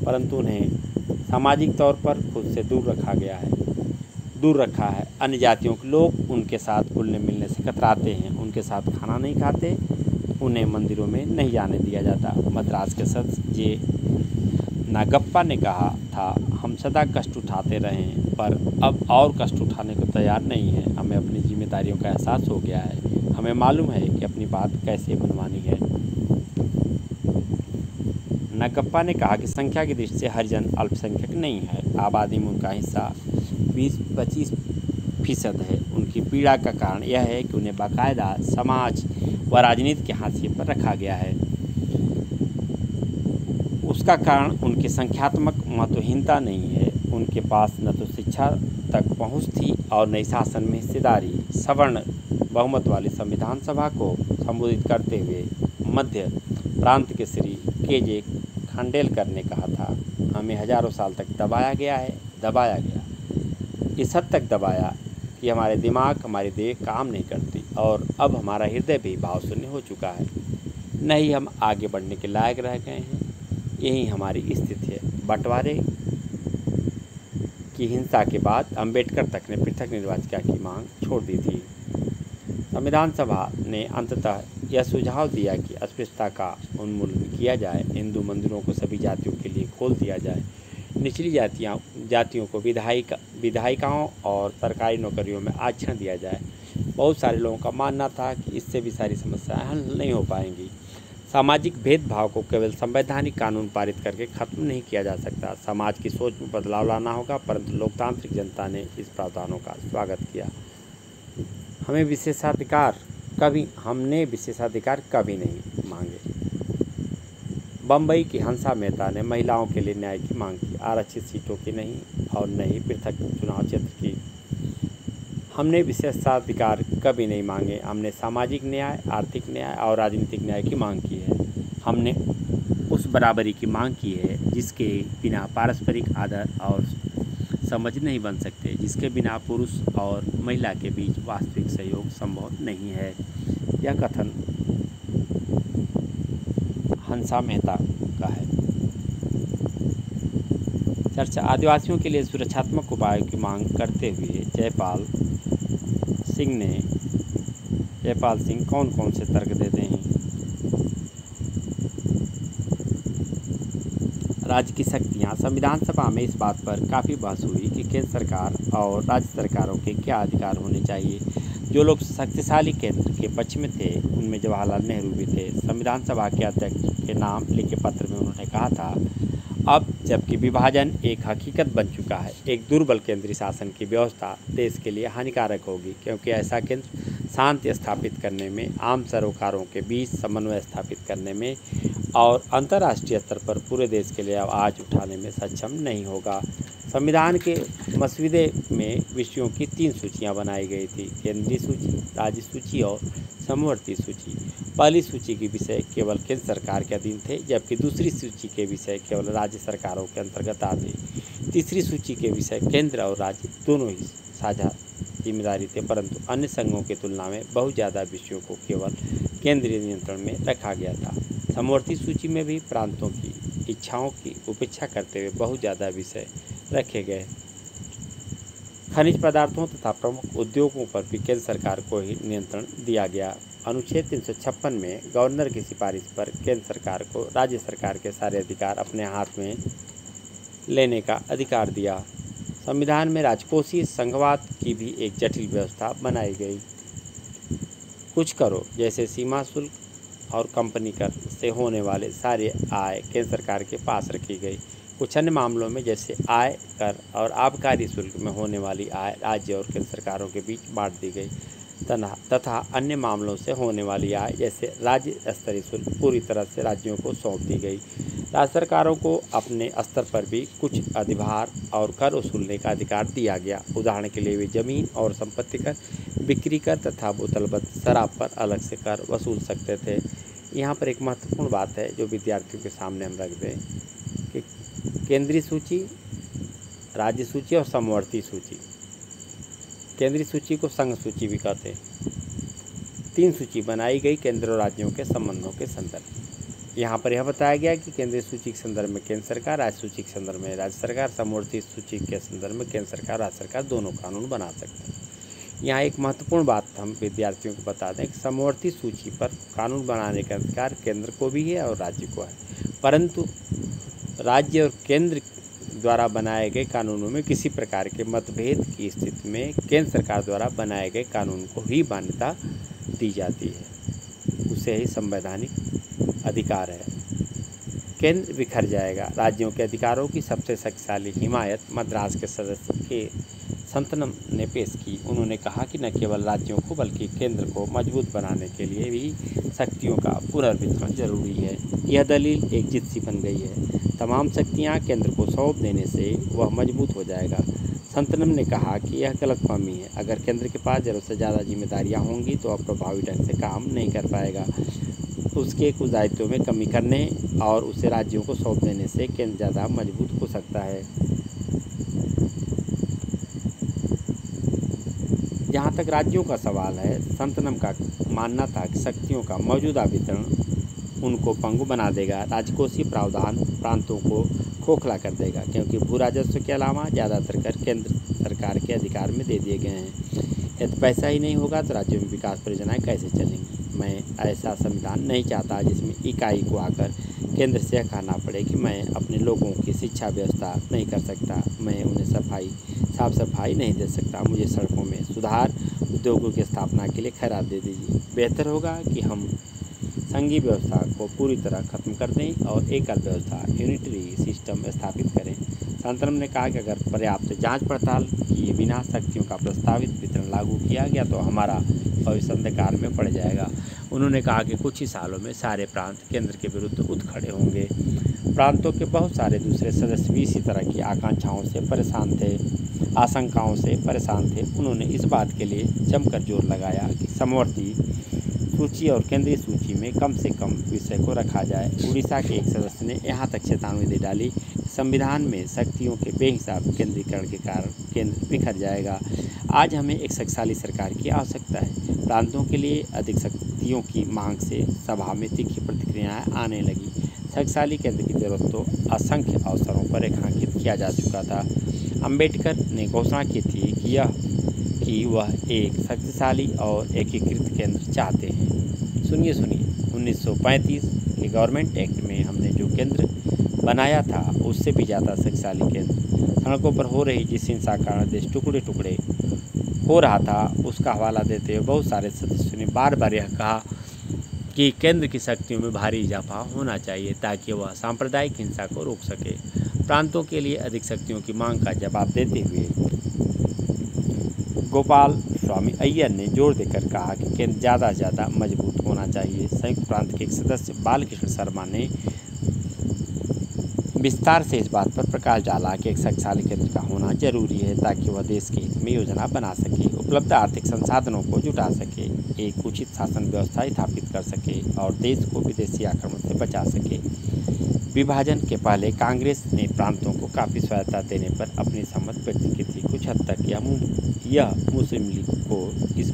परंतु उन्हें सामाजिक तौर पर खुद से दूर रखा है। अन्य जातियों के लोग उनके साथ घुलने मिलने से कतराते हैं, उनके साथ खाना नहीं खाते, उन्हें मंदिरों में नहीं जाने दिया जाता। मद्रास के सदस्य जे नागप्पा ने कहा था, हम सदा कष्ट उठाते रहे हैं, पर अब और कष्ट उठाने को तैयार नहीं है। हमें अपनी जिम्मेदारियों का एहसास हो गया है। हमें मालूम है कि अपनी बात कैसे मनवानी है। नागप्पा ने कहा कि संख्या की दृष्टि से हरिजन अल्पसंख्यक नहीं है। आबादी में उनका हिस्सा 20-25% है। उनकी पीड़ा का कारण यह है कि उन्हें बाकायदा समाज व राजनीति के हाशिए पर रखा गया है। उसका कारण उनकी संख्यात्मक महत्वहीनता नहीं है, उनके पास न तो शिक्षा तक पहुंच थी और न ही शासन में हिस्सेदारी। सवर्ण बहुमत वाली संविधान सभा को संबोधित करते हुए मध्य प्रांत के श्री के.जे. खांडेलकर ने कहा था, हमें हजारों साल तक दबाया गया, इस हद तक दबाया कि हमारे दिमाग, हमारी देह काम नहीं करती और अब हमारा हृदय भी भावशून्य हो चुका है। न ही हम आगे बढ़ने के लायक रह गए हैं। यही हमारी स्थिति है। बंटवारे की हिंसा के बाद अम्बेडकर तक ने पृथक निर्वाचिका की मांग छोड़ दी थी। संविधान सभा ने अंततः यह सुझाव दिया कि अस्पृश्यता का उन्मूलन किया जाए, हिंदू मंदिरों को सभी जातियों के लिए खोल दिया जाए, निचली जातियों को विधायिकाओं और सरकारी नौकरियों में आरक्षण दिया जाए। बहुत सारे लोगों का मानना था कि इससे भी सारी समस्याएं हल नहीं हो पाएंगी। सामाजिक भेदभाव को केवल संवैधानिक कानून पारित करके खत्म नहीं किया जा सकता। समाज की सोच में बदलाव लाना होगा, परंतु लोकतांत्रिक जनता ने इस प्रावधानों का स्वागत किया। हमने विशेषाधिकार कभी नहीं मांगे। बम्बई की हंसा मेहता ने महिलाओं के लिए न्याय की मांग की, आरक्षित सीटों की नहीं और न ही पृथक चुनाव क्षेत्र की। हमने विशेषाधिकार कभी नहीं मांगे। हमने सामाजिक न्याय, आर्थिक न्याय और राजनीतिक न्याय की मांग की है। हमने उस बराबरी की मांग की है जिसके बिना पारस्परिक आदर और समझ नहीं बन सकते, जिसके बिना पुरुष और महिला के बीच वास्तविक सहयोग संभव नहीं है। यह कथन हंसा मेहता का है। चर्चा। आदिवासियों के लिए सुरक्षात्मक उपायों की मांग करते हुए जयपाल सिंह कौन कौन से तर्क देते हैं। राज्य की शक्तियाँ। संविधान सभा में इस बात पर काफ़ी बहस हुई कि केंद्र सरकार और राज्य सरकारों के क्या अधिकार होने चाहिए। जो लोग शक्तिशाली केंद्र के पक्ष में थे उनमें जवाहरलाल नेहरू भी थे। संविधान सभा के अध्यक्ष के नाम लिखे पत्र में उन्होंने कहा था, अब जबकि विभाजन एक हकीकत बन चुका है, एक दुर्बल केंद्रीय शासन की व्यवस्था देश के लिए हानिकारक होगी, क्योंकि ऐसा केंद्र शांति स्थापित करने में, आम सरोकारों के बीच समन्वय स्थापित करने में और अंतर्राष्ट्रीय स्तर पर पूरे देश के लिए आवाज़ उठाने में सक्षम नहीं होगा। संविधान के मसौदे में विषयों की 3 सूचियां बनाई गई थी, केंद्रीय सूची, राज्य सूची और समवर्ती सूची। पहली सूची के विषय केवल केंद्र सरकार के अधीन थे, जबकि दूसरी सूची के विषय केवल राज्य सरकारों के अंतर्गत आते। तीसरी सूची के विषय केंद्र और राज्य दोनों ही साझा जिम्मेदारी थे, परंतु अन्य संघों की तुलना में बहुत ज़्यादा विषयों को केवल केंद्रीय नियंत्रण में रखा गया था। समवर्ती सूची में भी प्रांतों की इच्छाओं की उपेक्षा करते हुए बहुत ज़्यादा विषय रखे गए। खनिज पदार्थों तथा प्रमुख उद्योगों पर भी केंद्र सरकार को ही नियंत्रण दिया गया। अनुच्छेद 356 में गवर्नर की सिफारिश पर केंद्र सरकार को राज्य सरकार के सारे अधिकार अपने हाथ में लेने का अधिकार दिया। संविधान में राजकोषीय संघवाद की भी एक जटिल व्यवस्था बनाई गई। कुछ करों जैसे सीमा शुल्क और कंपनी कर से होने वाले सारे आय केंद्र सरकार के पास रखी गई। कुछ अन्य मामलों में जैसे आय कर और आबकारी शुल्क में होने वाली आय राज्य और केंद्र सरकारों के बीच बांट दी गई तथा अन्य मामलों से होने वाली आय जैसे राज्य स्तरीय शुल्क पूरी तरह से राज्यों को सौंप दी गई। राज्य सरकारों को अपने स्तर पर भी कुछ अधिभार और कर वसूलने का अधिकार दिया गया। उदाहरण के लिए वे जमीन और संपत्ति कर, बिक्री कर तथा बोतलबंद शराब पर अलग से कर वसूल सकते थे। यहाँ पर एक महत्वपूर्ण बात है जो विद्यार्थियों के सामने हम रख दें कि केंद्रीय सूची, राज्य सूची और समवर्ती सूची। केंद्रीय सूची को संघ सूची भी कहते हैं। 3 सूची बनाई गई केंद्र और राज्यों के संबंधों के संदर्भ। यहाँ पर यह बताया गया कि केंद्रीय सूची के संदर्भ में केंद्र सरकार, राज्य सूची के संदर्भ में राज्य सरकार, समवर्ती सूची के संदर्भ में केंद्र सरकार, राज्य सरकार दोनों कानून बना सकते हैं। यहाँ एक महत्वपूर्ण बात हम विद्यार्थियों को बता दें कि समवर्ती सूची पर कानून बनाने का अधिकार केंद्र को भी है और राज्य को है, परंतु राज्य और केंद्र द्वारा बनाए गए कानूनों में किसी प्रकार के मतभेद की स्थिति में केंद्र सरकार द्वारा बनाए गए कानून को ही मान्यता दी जाती है, उसे ही संवैधानिक अधिकार है। केंद्र बिखर जाएगा। राज्यों के अधिकारों की सबसे शक्तिशाली हिमायत मद्रास के सदस्य के संतनम ने पेश की। उन्होंने कहा कि न केवल राज्यों को बल्कि केंद्र को मजबूत बनाने के लिए भी शक्तियों का पुनर्वितरण जरूरी है। यह दलील एक जिद सी बन गई है। तमाम शक्तियां केंद्र को सौंप देने से वह मजबूत हो जाएगा। संतनम ने कहा कि यह गलतफहमी है। अगर केंद्र के पास ज़रूरत से ज़्यादा जिम्मेदारियां होंगी तो वह प्रभावी ढंग से काम नहीं कर पाएगा। उसके कुछ दायित्वों में कमी करने और उसे राज्यों को सौंप देने से केंद्र ज़्यादा मजबूत हो सकता है। जहाँ तक राज्यों का सवाल है, संतनम का मानना था कि शक्तियों का मौजूदा वितरण उनको पंगु बना देगा। राजकोषीय प्रावधान प्रांतों को खोखला कर देगा, क्योंकि भू राजस्व के अलावा ज़्यादातर कर केंद्र सरकार के अधिकार में दे दिए गए हैं। यदि पैसा ही नहीं होगा तो राज्यों में विकास परियोजनाएं कैसे चलेंगी। मैं ऐसा संविधान नहीं चाहता जिसमें इकाई को आकर केंद्र से यह कहना पड़े कि मैं अपने लोगों की शिक्षा व्यवस्था नहीं कर सकता, मैं उन्हें साफ सफाई नहीं दे सकता, मुझे सड़कों में सुधार, उद्योगों की स्थापना के लिए खैरात दे दीजिए। बेहतर होगा कि हम संघीय व्यवस्था को पूरी तरह खत्म कर दें और एकल व्यवस्था यूनिटरी सिस्टम स्थापित करें। संतनम ने कहा कि अगर पर्याप्त जांच पड़ताल किए बिना शक्तियों का प्रस्तावित वितरण लागू किया गया तो हमारा भविष्य अंधकार में पड़ जाएगा। उन्होंने कहा कि कुछ ही सालों में सारे प्रांत केंद्र के विरुद्ध उठ खड़े होंगे। प्रांतों के बहुत सारे दूसरे सदस्य भी इसी तरह की आशंकाओं से परेशान थे। उन्होंने इस बात के लिए जमकर जोर लगाया कि समवर्ती सूची और केंद्रीय सूची में कम से कम विषय को रखा जाए। उड़ीसा के एक सदस्य ने यहाँ तक चेतावनी दे डाली कि संविधान में शक्तियों के बेहिसाब केंद्रीकरण के कारण केंद्र बिखर जाएगा। आज हमें एक शक्तिशाली सरकार की आवश्यकता है। प्रांतों के लिए अधिक शक्तियों की मांग से सभा में तीखी प्रतिक्रियाएं आने लगी। शक्तिशाली केंद्र की जरूरत तो असंख्य अवसरों पर रेखांकित किया जा चुका था। अंबेडकर ने घोषणा की थी कि वह एक शक्तिशाली और एकीकृत केंद्र चाहते हैं। सुनिए 1935 के गवर्नमेंट एक्ट में हमने जो केंद्र बनाया था उससे भी ज़्यादा शक्तिशाली केंद्र। सड़कों पर हो रही जिस हिंसा का कारण देश टुकड़े टुकड़े हो रहा था उसका हवाला देते हुए बहुत सारे सदस्यों ने बार बार यह कहा कि केंद्र की शक्तियों में भारी इजाफा होना चाहिए ताकि वह सांप्रदायिक हिंसा को रोक सके। प्रांतों के लिए अधिक शक्तियों की मांग का जवाब देते हुए गोपाल स्वामी अय्यर ने जोर देकर कहा कि केंद्र ज़्यादा से ज़्यादा मजबूत होना चाहिए। संयुक्त प्रांत के एक सदस्य बालकृष्ण शर्मा ने विस्तार से इस बात पर प्रकाश डाला कि एक शक्तिशाली केंद्र का होना जरूरी है ताकि वह देश के हित में योजना बना सके, उपलब्ध आर्थिक संसाधनों को जुटा सके, एक उचित शासन व्यवस्था स्थापित कर सके और देश को विदेशी आक्रमण से बचा सके। विभाजन के पहले कांग्रेस ने प्रांतों को काफ़ी स्वायत्तता देने पर अपनी सहमति व्यक्त की थी। कुछ हद तक यह मुस्लिम लीग को इस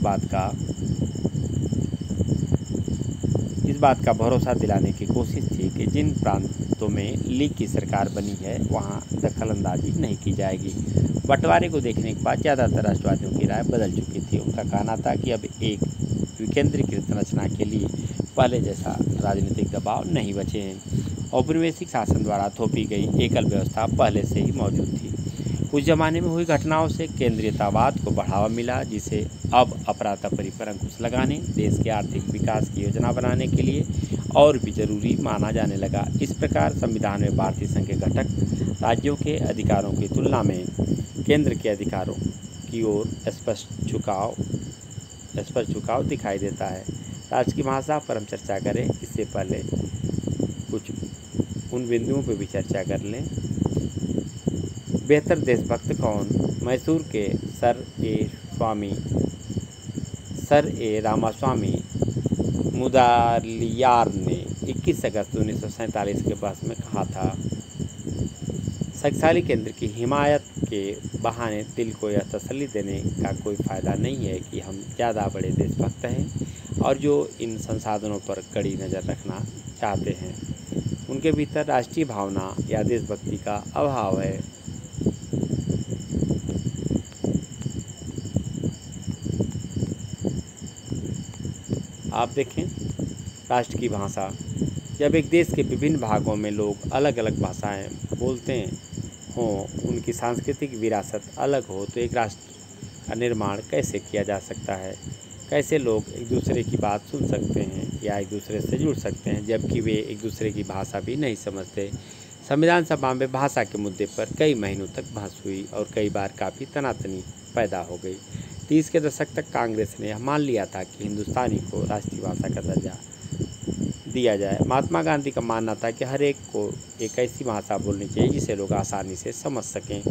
बात का भरोसा दिलाने की कोशिश थी कि जिन प्रांतों में लीग की सरकार बनी है वहां दखलंदाजी नहीं की जाएगी। बंटवारे को देखने के बाद ज़्यादातर राष्ट्रवादियों की राय बदल चुकी थी। उनका कहना था कि अब एक विकेंद्रीकृत संरचना के लिए पहले जैसा राजनीतिक दबाव नहीं बचे हैं। औपनिवेशिक शासन द्वारा थोपी गई एकल व्यवस्था पहले से ही मौजूद थी। उस जमाने में हुई घटनाओं से केंद्रीयतावाद को बढ़ावा मिला, जिसे अब अफरातफरी पर अंकुश लगाने, देश के आर्थिक विकास की योजना बनाने के लिए और भी जरूरी माना जाने लगा। इस प्रकार संविधान में भारतीय संघ के घटक राज्यों के अधिकारों की तुलना में केंद्र के अधिकारों की ओर स्पष्ट झुकाव दिखाई देता है। राष्ट्र की भाषा पर हम चर्चा करें इससे पहले कुछ उन बिंदुओं पर भी चर्चा कर लें। बेहतर देशभक्त कौन? मैसूर के सर ए रामास्वामी मुदालियार ने 21 अगस्त 1947 के बहस में कहा था, शक्तिशाली केंद्र की हिमायत के बहाने दिल को यह तसल्ली देने का कोई फ़ायदा नहीं है कि हम ज़्यादा बड़े देशभक्त हैं और जो इन संसाधनों पर कड़ी नज़र रखना चाहते हैं। उनके भीतर राष्ट्रीय भावना या देशभक्ति का अभाव है। आप देखें, राष्ट्र की भाषा, जब एक देश के विभिन्न भागों में लोग अलग अलग भाषाएं बोलते हों, उनकी सांस्कृतिक विरासत अलग हो, तो एक राष्ट्र का निर्माण कैसे किया जा सकता है? कैसे लोग एक दूसरे की बात सुन सकते हैं या एक दूसरे से जुड़ सकते हैं जबकि वे एक दूसरे की भाषा भी नहीं समझते? संविधान सभा में भाषा के मुद्दे पर कई महीनों तक बहस हुई और कई बार काफ़ी तनातनी पैदा हो गई। 30 के दशक तक कांग्रेस ने यह मान लिया था कि हिंदुस्तानी को राष्ट्रीय भाषा का दर्जा दिया जाए। महात्मा गांधी का मानना था कि हर एक को एक ऐसी भाषा बोलनी चाहिए जिसे लोग आसानी से समझ सकें।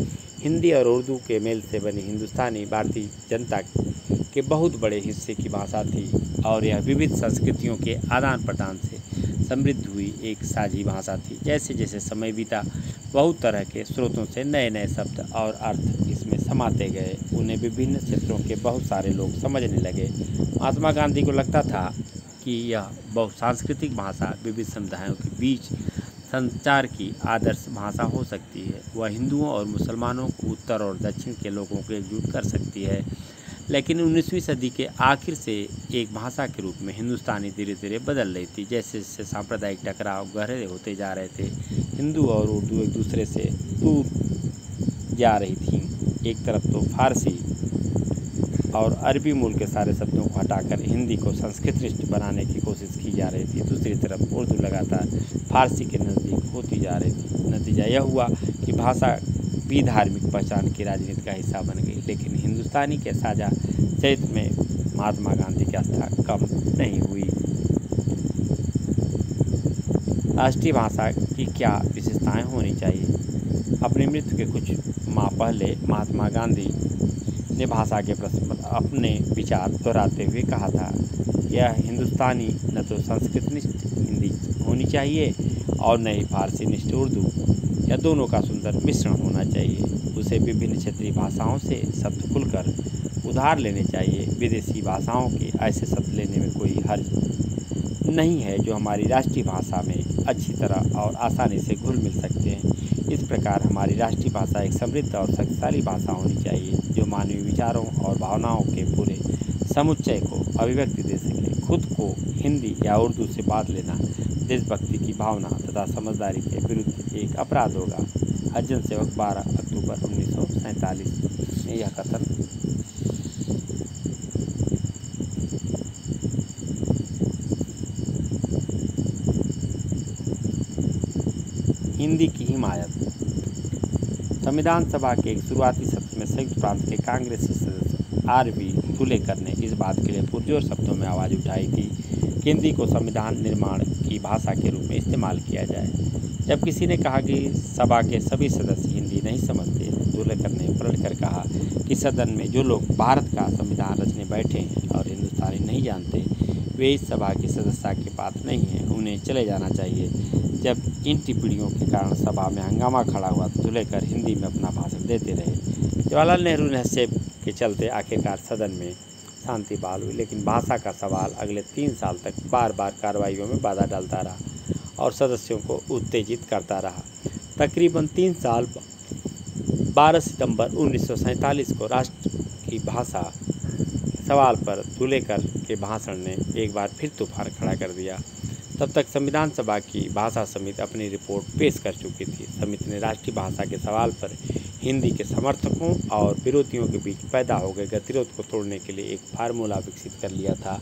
हिंदी और उर्दू के मेल से बनी हिंदुस्तानी भारतीय जनता के बहुत बड़े हिस्से की भाषा थी और यह विविध संस्कृतियों के आदान प्रदान से समृद्ध हुई एक साझी भाषा थी। जैसे जैसे समय बीता, बहुत तरह के स्रोतों से नए नए शब्द और अर्थ इसमें समाते गए। उन्हें विभिन्न क्षेत्रों के बहुत सारे लोग समझने लगे। महात्मा गांधी को लगता था कि यह बहुसांस्कृतिक भाषा विविध समुदायों के बीच संचार की आदर्श भाषा हो सकती है। वह हिंदुओं और मुसलमानों को, उत्तर और दक्षिण के लोगों को एकजुट कर सकती है। लेकिन 19वीं सदी के आखिर से एक भाषा के रूप में हिंदुस्तानी धीरे धीरे बदल रही थी। जैसे जैसे सांप्रदायिक टकराव गहरे होते जा रहे थे, हिंदू और उर्दू एक दूसरे से दूर जा रही थी। एक तरफ तो फारसी और अरबी मूल के सारे शब्दों को हटाकर हिंदी को संस्कृतिनिष्ठ बनाने की कोशिश की जा रही थी। दूसरी तरफ उर्दू लगातार फारसी के नज़दीक होती जा रही थी। नतीजा यह हुआ कि भाषा भी धार्मिक पहचान की राजनीति का हिस्सा बन गई। लेकिन हिंदुस्तानी के साझा चरित्र में महात्मा गांधी की आस्था कम नहीं हुई। राष्ट्रीय भाषा की क्या विशेषताएं होनी चाहिए? अपनी मृत्यु के कुछ माह पहले महात्मा गांधी ने भाषा के प्रश्न पर अपने विचार दोहराते हुए कहा था, यह हिंदुस्तानी न तो संस्कृतनिष्ठ हिंदी होनी चाहिए और न ही फारसी-निष्ठ उर्दू, या दोनों का सुंदर मिश्रण होना चाहिए। उसे विभिन्न क्षेत्रीय भाषाओं से शब्द खुलकर उधार लेने चाहिए। विदेशी भाषाओं के ऐसे शब्द लेने में कोई हर्ज नहीं है जो हमारी राष्ट्रीय भाषा में अच्छी तरह और आसानी से घुल मिल सकते हैं। इस प्रकार हमारी राष्ट्रीय भाषा एक समृद्ध और शक्तिशाली भाषा होनी चाहिए जो मानवीय विचारों और भावनाओं के पूरे समुच्चय को अभिव्यक्ति दे सके। खुद को हिंदी या उर्दू से बांध लेना देशभक्ति की भावना तथा समझदारी के विरुद्ध एक अपराध होगा। हरिजन सेवक 12 अक्टूबर 1947 में यह कथन हिंदी की हिमायत। संविधान सभा के एक शुरुआती सत्र में संयुक्त प्रांत के कांग्रेसी सदस्य आर.बी. धुलेकर ने इस बात के लिए पुरजोर शब्दों में आवाज़ उठाई थी कि हिंदी को संविधान निर्माण की भाषा के रूप में इस्तेमाल किया जाए। जब किसी ने कहा कि सभा के सभी सदस्य हिंदी नहीं समझते, धुलेकर ने पलटकर कहा कि सदन में जो लोग भारत का संविधान रचने बैठे हैं और हिंदुस्तानी नहीं जानते, वे इस सभा की सदस्यता के पात्र नहीं हैं, उन्हें चले जाना चाहिए। जब इन टिप्पणियों के कारण सभा में हंगामा खड़ा हुआ तो धुलेकर हिंदी में अपना भाषण देते रहे। जवाहरलाल नेहरू रहस्य के चलते आखिरकार सदन में शांति बहाल हुई, लेकिन भाषा का सवाल अगले 3 साल तक बार बार कार्रवाइयों में बाधा डालता रहा और सदस्यों को उत्तेजित करता रहा। तकरीबन 3 साल 12 सितंबर 1947 को राष्ट्र की भाषा सवाल पर धुलेकर के भाषण ने एक बार फिर तूफान खड़ा कर दिया। तब तक संविधान सभा की भाषा समिति अपनी रिपोर्ट पेश कर चुकी थी। समिति ने राष्ट्रीय भाषा के सवाल पर हिंदी के समर्थकों और विरोधियों के बीच पैदा हो गए गतिरोध को तोड़ने के लिए एक फार्मूला विकसित कर लिया था।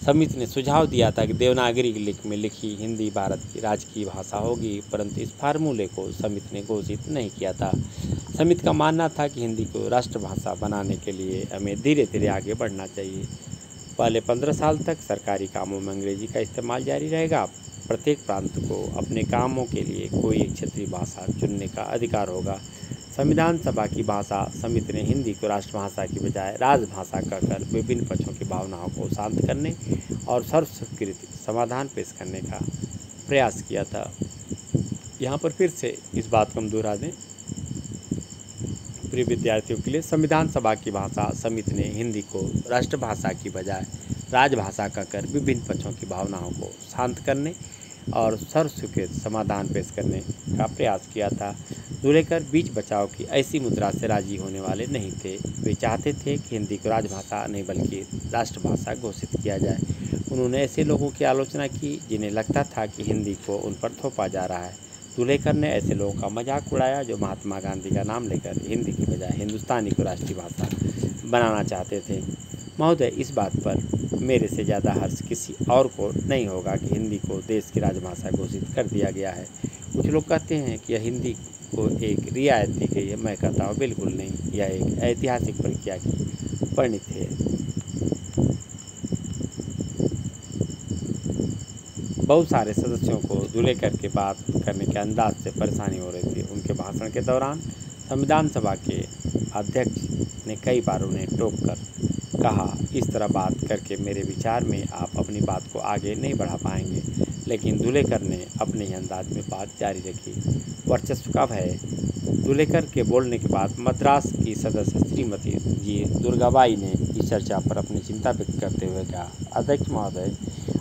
समिति ने सुझाव दिया था कि देवनागरी लिपि में लिखी हिंदी भारत की राजकीय भाषा होगी, परंतु इस फार्मूले को समिति ने घोषित नहीं किया था। समिति का मानना था कि हिंदी को राष्ट्रभाषा बनाने के लिए हमें धीरे धीरे आगे बढ़ना चाहिए। पहले 15 साल तक सरकारी कामों में अंग्रेजी का इस्तेमाल जारी रहेगा। प्रत्येक प्रांत को अपने कामों के लिए कोई एक क्षेत्रीय भाषा चुनने का अधिकार होगा। संविधान सभा की भाषा समिति ने हिंदी को राष्ट्रभाषा की बजाय राजभाषा कहकर विभिन्न पक्षों की भावनाओं को शांत करने और सर्वस्वीकृत समाधान पेश करने का प्रयास किया था। यहाँ पर फिर से इस बात को हम दोहरा दें प्रिय विद्यार्थियों के लिए, संविधान सभा की भाषा समिति ने हिंदी को राष्ट्रभाषा की बजाय राजभाषा कहकर विभिन्न पक्षों की भावनाओं को शांत करने और सर्वस्वीकृत समाधान पेश करने का प्रयास किया था। धुलेकर बीच बचाव की ऐसी मुद्रा से राजी होने वाले नहीं थे। वे चाहते थे कि हिंदी को राजभाषा नहीं बल्कि राष्ट्रभाषा घोषित किया जाए। उन्होंने ऐसे लोगों की आलोचना की जिन्हें लगता था कि हिंदी को उन पर थोपा जा रहा है। धुलेकर ने ऐसे लोगों का मजाक उड़ाया जो महात्मा गांधी का नाम लेकर हिंदी की बजाय हिंदुस्तानी को राष्ट्रीय भाषा बनाना चाहते थे। महोदय, इस बात पर मेरे से ज़्यादा हर्ष किसी और को नहीं होगा कि हिंदी को देश की राजभाषा घोषित कर दिया गया है। कुछ लोग कहते हैं कि यह हिंदी को एक रियायत दी गई है। मैं कहता हूँ बिल्कुल नहीं, यह एक ऐतिहासिक प्रक्रिया की परिणति है। बहुत सारे सदस्यों को धुलेकर के बात करने के अंदाज से परेशानी हो रही थी। उनके भाषण के दौरान संविधान सभा के अध्यक्ष ने कई बार उन्हें टोककर कहा, इस तरह बात करके मेरे विचार में आप अपनी बात को आगे नहीं बढ़ा पाएंगे। लेकिन धुलेकर ने अपने ही अंदाज में बात जारी रखी। वर्चस्व का भय। धुलेकर के बोलने के बाद मद्रास की सदस्य श्रीमती जी दुर्गाबाई ने इस चर्चा पर अपनी चिंता व्यक्त करते हुए कहा, अध्यक्ष महोदय,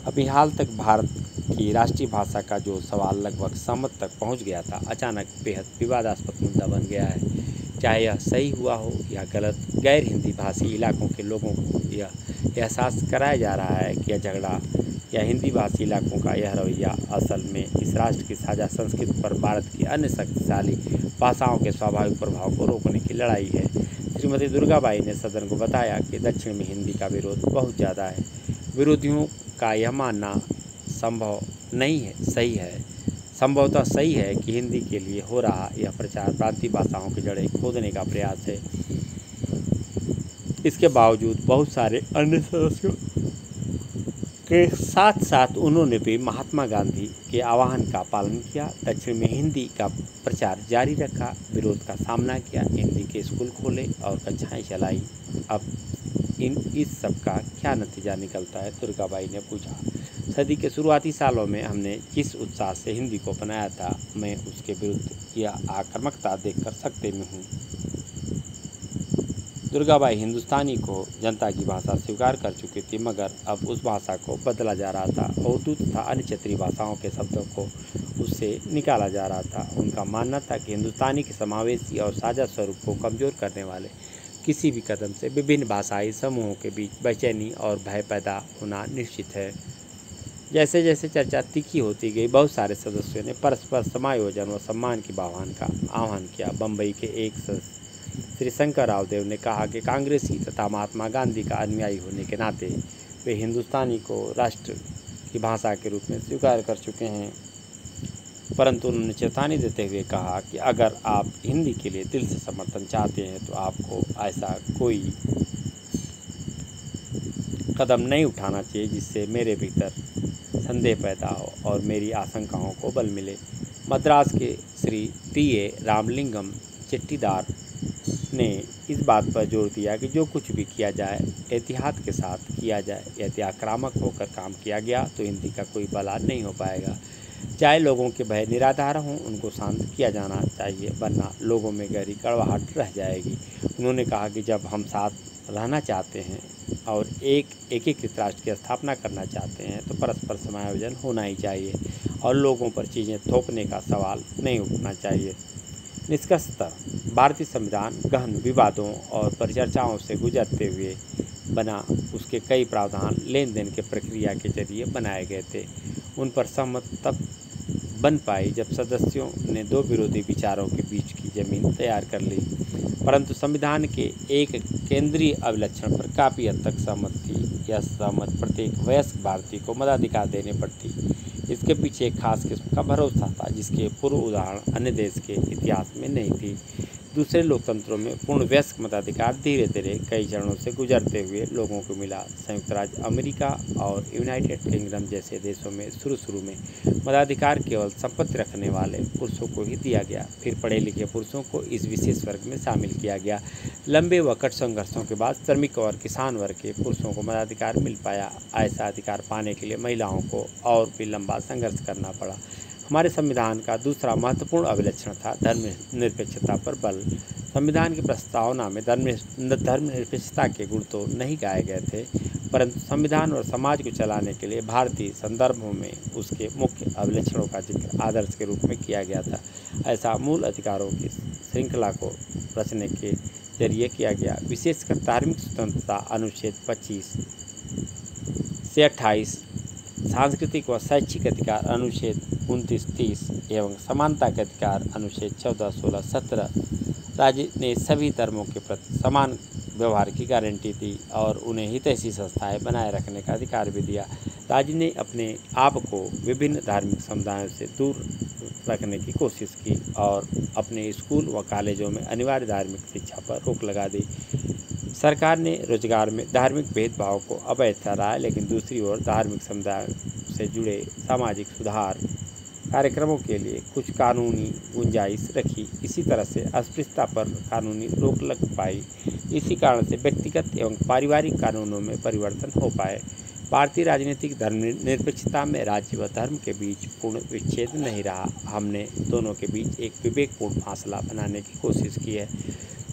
अभी हाल तक भारत की राष्ट्रीय भाषा का जो सवाल लगभग सहमत तक पहुंच गया था, अचानक बेहद विवादास्पद मुद्दा बन गया है। चाहे यह सही हुआ हो या गलत, गैर हिंदी भाषी इलाकों के लोगों को यह एहसास कराया जा रहा है कि यह झगड़ा या हिंदी भाषी इलाकों का यह रवैया असल में इस राष्ट्र की साझा संस्कृति पर भारत की अन्य शक्तिशाली भाषाओं के स्वाभाविक प्रभाव को रोकने की लड़ाई है। श्रीमती दुर्गाबाई ने सदन को बताया कि दक्षिण में हिंदी का विरोध बहुत ज़्यादा है। विरोधियों का यह मानना संभवतः सही है कि हिंदी के लिए हो रहा यह प्रचार प्रांतीय भाषाओं की जड़ें खोदने का प्रयास है। इसके बावजूद बहुत सारे अन्य सदस्यों के साथ साथ उन्होंने भी महात्मा गांधी के आह्वान का पालन किया, दक्षिण में हिंदी का प्रचार जारी रखा, विरोध का सामना किया, हिंदी के स्कूल खोले और कक्षाएं चलाई। अब इस सब का क्या नतीजा निकलता है? दुर्गाबाई ने पूछा। सदी के शुरुआती सालों में हमने जिस उत्साह से हिंदी को अपनाया था, मैं उसके विरुद्ध यह आक्रामकता देखकर सकते में हूँ। दुर्गाबाई हिंदुस्तानी को जनता की भाषा स्वीकार कर चुकी थी, मगर अब उस भाषा को बदला जा रहा था। उर्दू तथा अन्य क्षेत्रीय भाषाओं के शब्दों को उससे निकाला जा रहा था। उनका मानना था कि हिंदुस्तानी के समावेशी और साझा स्वरूप को कमज़ोर करने वाले किसी भी कदम से विभिन्न भाषाई समूहों के बीच बेचैनी और भय पैदा होना निश्चित है। जैसे जैसे चर्चा तीखी होती गई, बहुत सारे सदस्यों ने परस्पर समायोजन व सम्मान की आह्वान किया। बम्बई के एक सदस्य श्री शंकर राव देव ने कहा कि कांग्रेसी तथा महात्मा गांधी का अनुयायी होने के नाते वे हिंदुस्तानी को राष्ट्र की भाषा के रूप में स्वीकार कर चुके हैं, परंतु उन्होंने चेतावनी देते हुए कहा कि अगर आप हिंदी के लिए दिल से समर्थन चाहते हैं तो आपको ऐसा कोई कदम नहीं उठाना चाहिए जिससे मेरे भीतर संदेह पैदा हो और मेरी आशंकाओं को बल मिले। मद्रास के श्री T.A. रामलिंगम चेट्टीदार ने इस बात पर जोर दिया कि जो कुछ भी किया जाए एहतियात के साथ किया जाए। यदि आक्रामक होकर काम किया गया तो हिंदी का कोई भला नहीं हो पाएगा। चाहे लोगों के भय निराधार हों, उनको शांत किया जाना चाहिए, वरना लोगों में गहरी कड़वाहट रह जाएगी। उन्होंने कहा कि जब हम साथ रहना चाहते हैं और एक एकीकृत राष्ट्र की स्थापना करना चाहते हैं तो परस्पर समायोजन होना ही चाहिए और लोगों पर चीज़ें थोपने का सवाल नहीं उठना चाहिए। निष्कर्षतः भारतीय संविधान गहन विवादों और परिचर्चाओं से गुजरते हुए बना। उसके कई प्रावधान लेन देन के प्रक्रिया के जरिए बनाए गए थे। उन पर सहमत तब बन पाई जब सदस्यों ने दो विरोधी विचारों के बीच की जमीन तैयार कर ली, परंतु संविधान के एक केंद्रीय अभिलक्षण पर काफ़ी हद तक सहमत थी। यह सहमत प्रत्येक वयस्क भारतीय को मताधिकार देने पड़ती। इसके पीछे एक खास किस्म का भरोसा था जिसके पूर्व उदाहरण अन्य देश के इतिहास में नहीं थी। दूसरे लोकतंत्रों में पूर्ण वयस्क मताधिकार धीरे धीरे कई चरणों से गुजरते हुए लोगों को मिला। संयुक्त राज्य अमेरिका और यूनाइटेड किंगडम जैसे देशों में शुरू में मताधिकार केवल संपत्ति रखने वाले पुरुषों को ही दिया गया, फिर पढ़े लिखे पुरुषों को इस विशेष वर्ग में शामिल किया गया। लंबे व कट संघर्षों के बाद श्रमिक और किसान वर्ग के पुरुषों को मताधिकार मिल पाया। ऐसा अधिकार पाने के लिए महिलाओं को और भी लंबा संघर्ष करना पड़ा। हमारे संविधान का दूसरा महत्वपूर्ण अभिलक्षण था धर्मनिरपेक्षता पर बल। संविधान की प्रस्तावना में धर्मनिरपेक्षता के गुण तो नहीं गाए गए थे, परंतु संविधान और समाज को चलाने के लिए भारतीय संदर्भों में उसके मुख्य अभिलक्षणों का जिक्र आदर्श के रूप में किया गया था। ऐसा मूल अधिकारों की श्रृंखला को रचने के जरिए किया गया। विशेषकर धार्मिक स्वतंत्रता अनुच्छेद 25 से 28, सांस्कृतिक व शैक्षिक अधिकार अनुच्छेद 29-30 एवं समानता के अधिकार अनुच्छेद 14, 16, 17 राज्य ने सभी धर्मों के प्रति समान व्यवहार की गारंटी दी और उन्हें हितैषी संस्थाएं बनाए रखने का अधिकार भी दिया। राज्य ने अपने आप को विभिन्न धार्मिक समुदायों से दूर रखने की कोशिश की और अपने स्कूल व कॉलेजों में अनिवार्य धार्मिक शिक्षा पर रोक लगा दी। सरकार ने रोजगार में धार्मिक भेदभाव को अवैध ठहराया, लेकिन दूसरी ओर धार्मिक समुदाय से जुड़े सामाजिक सुधार कार्यक्रमों के लिए कुछ कानूनी गुंजाइश रखी। इसी तरह से अस्पृश्यता पर कानूनी रोक लग पाई। इसी कारण से व्यक्तिगत एवं पारिवारिक कानूनों में परिवर्तन हो पाए। भारतीय राजनीतिक धर्मनिरपेक्षता में राज्य व धर्म के बीच पूर्ण विच्छेद नहीं रहा। हमने दोनों के बीच एक विवेकपूर्ण फासला बनाने की कोशिश की है।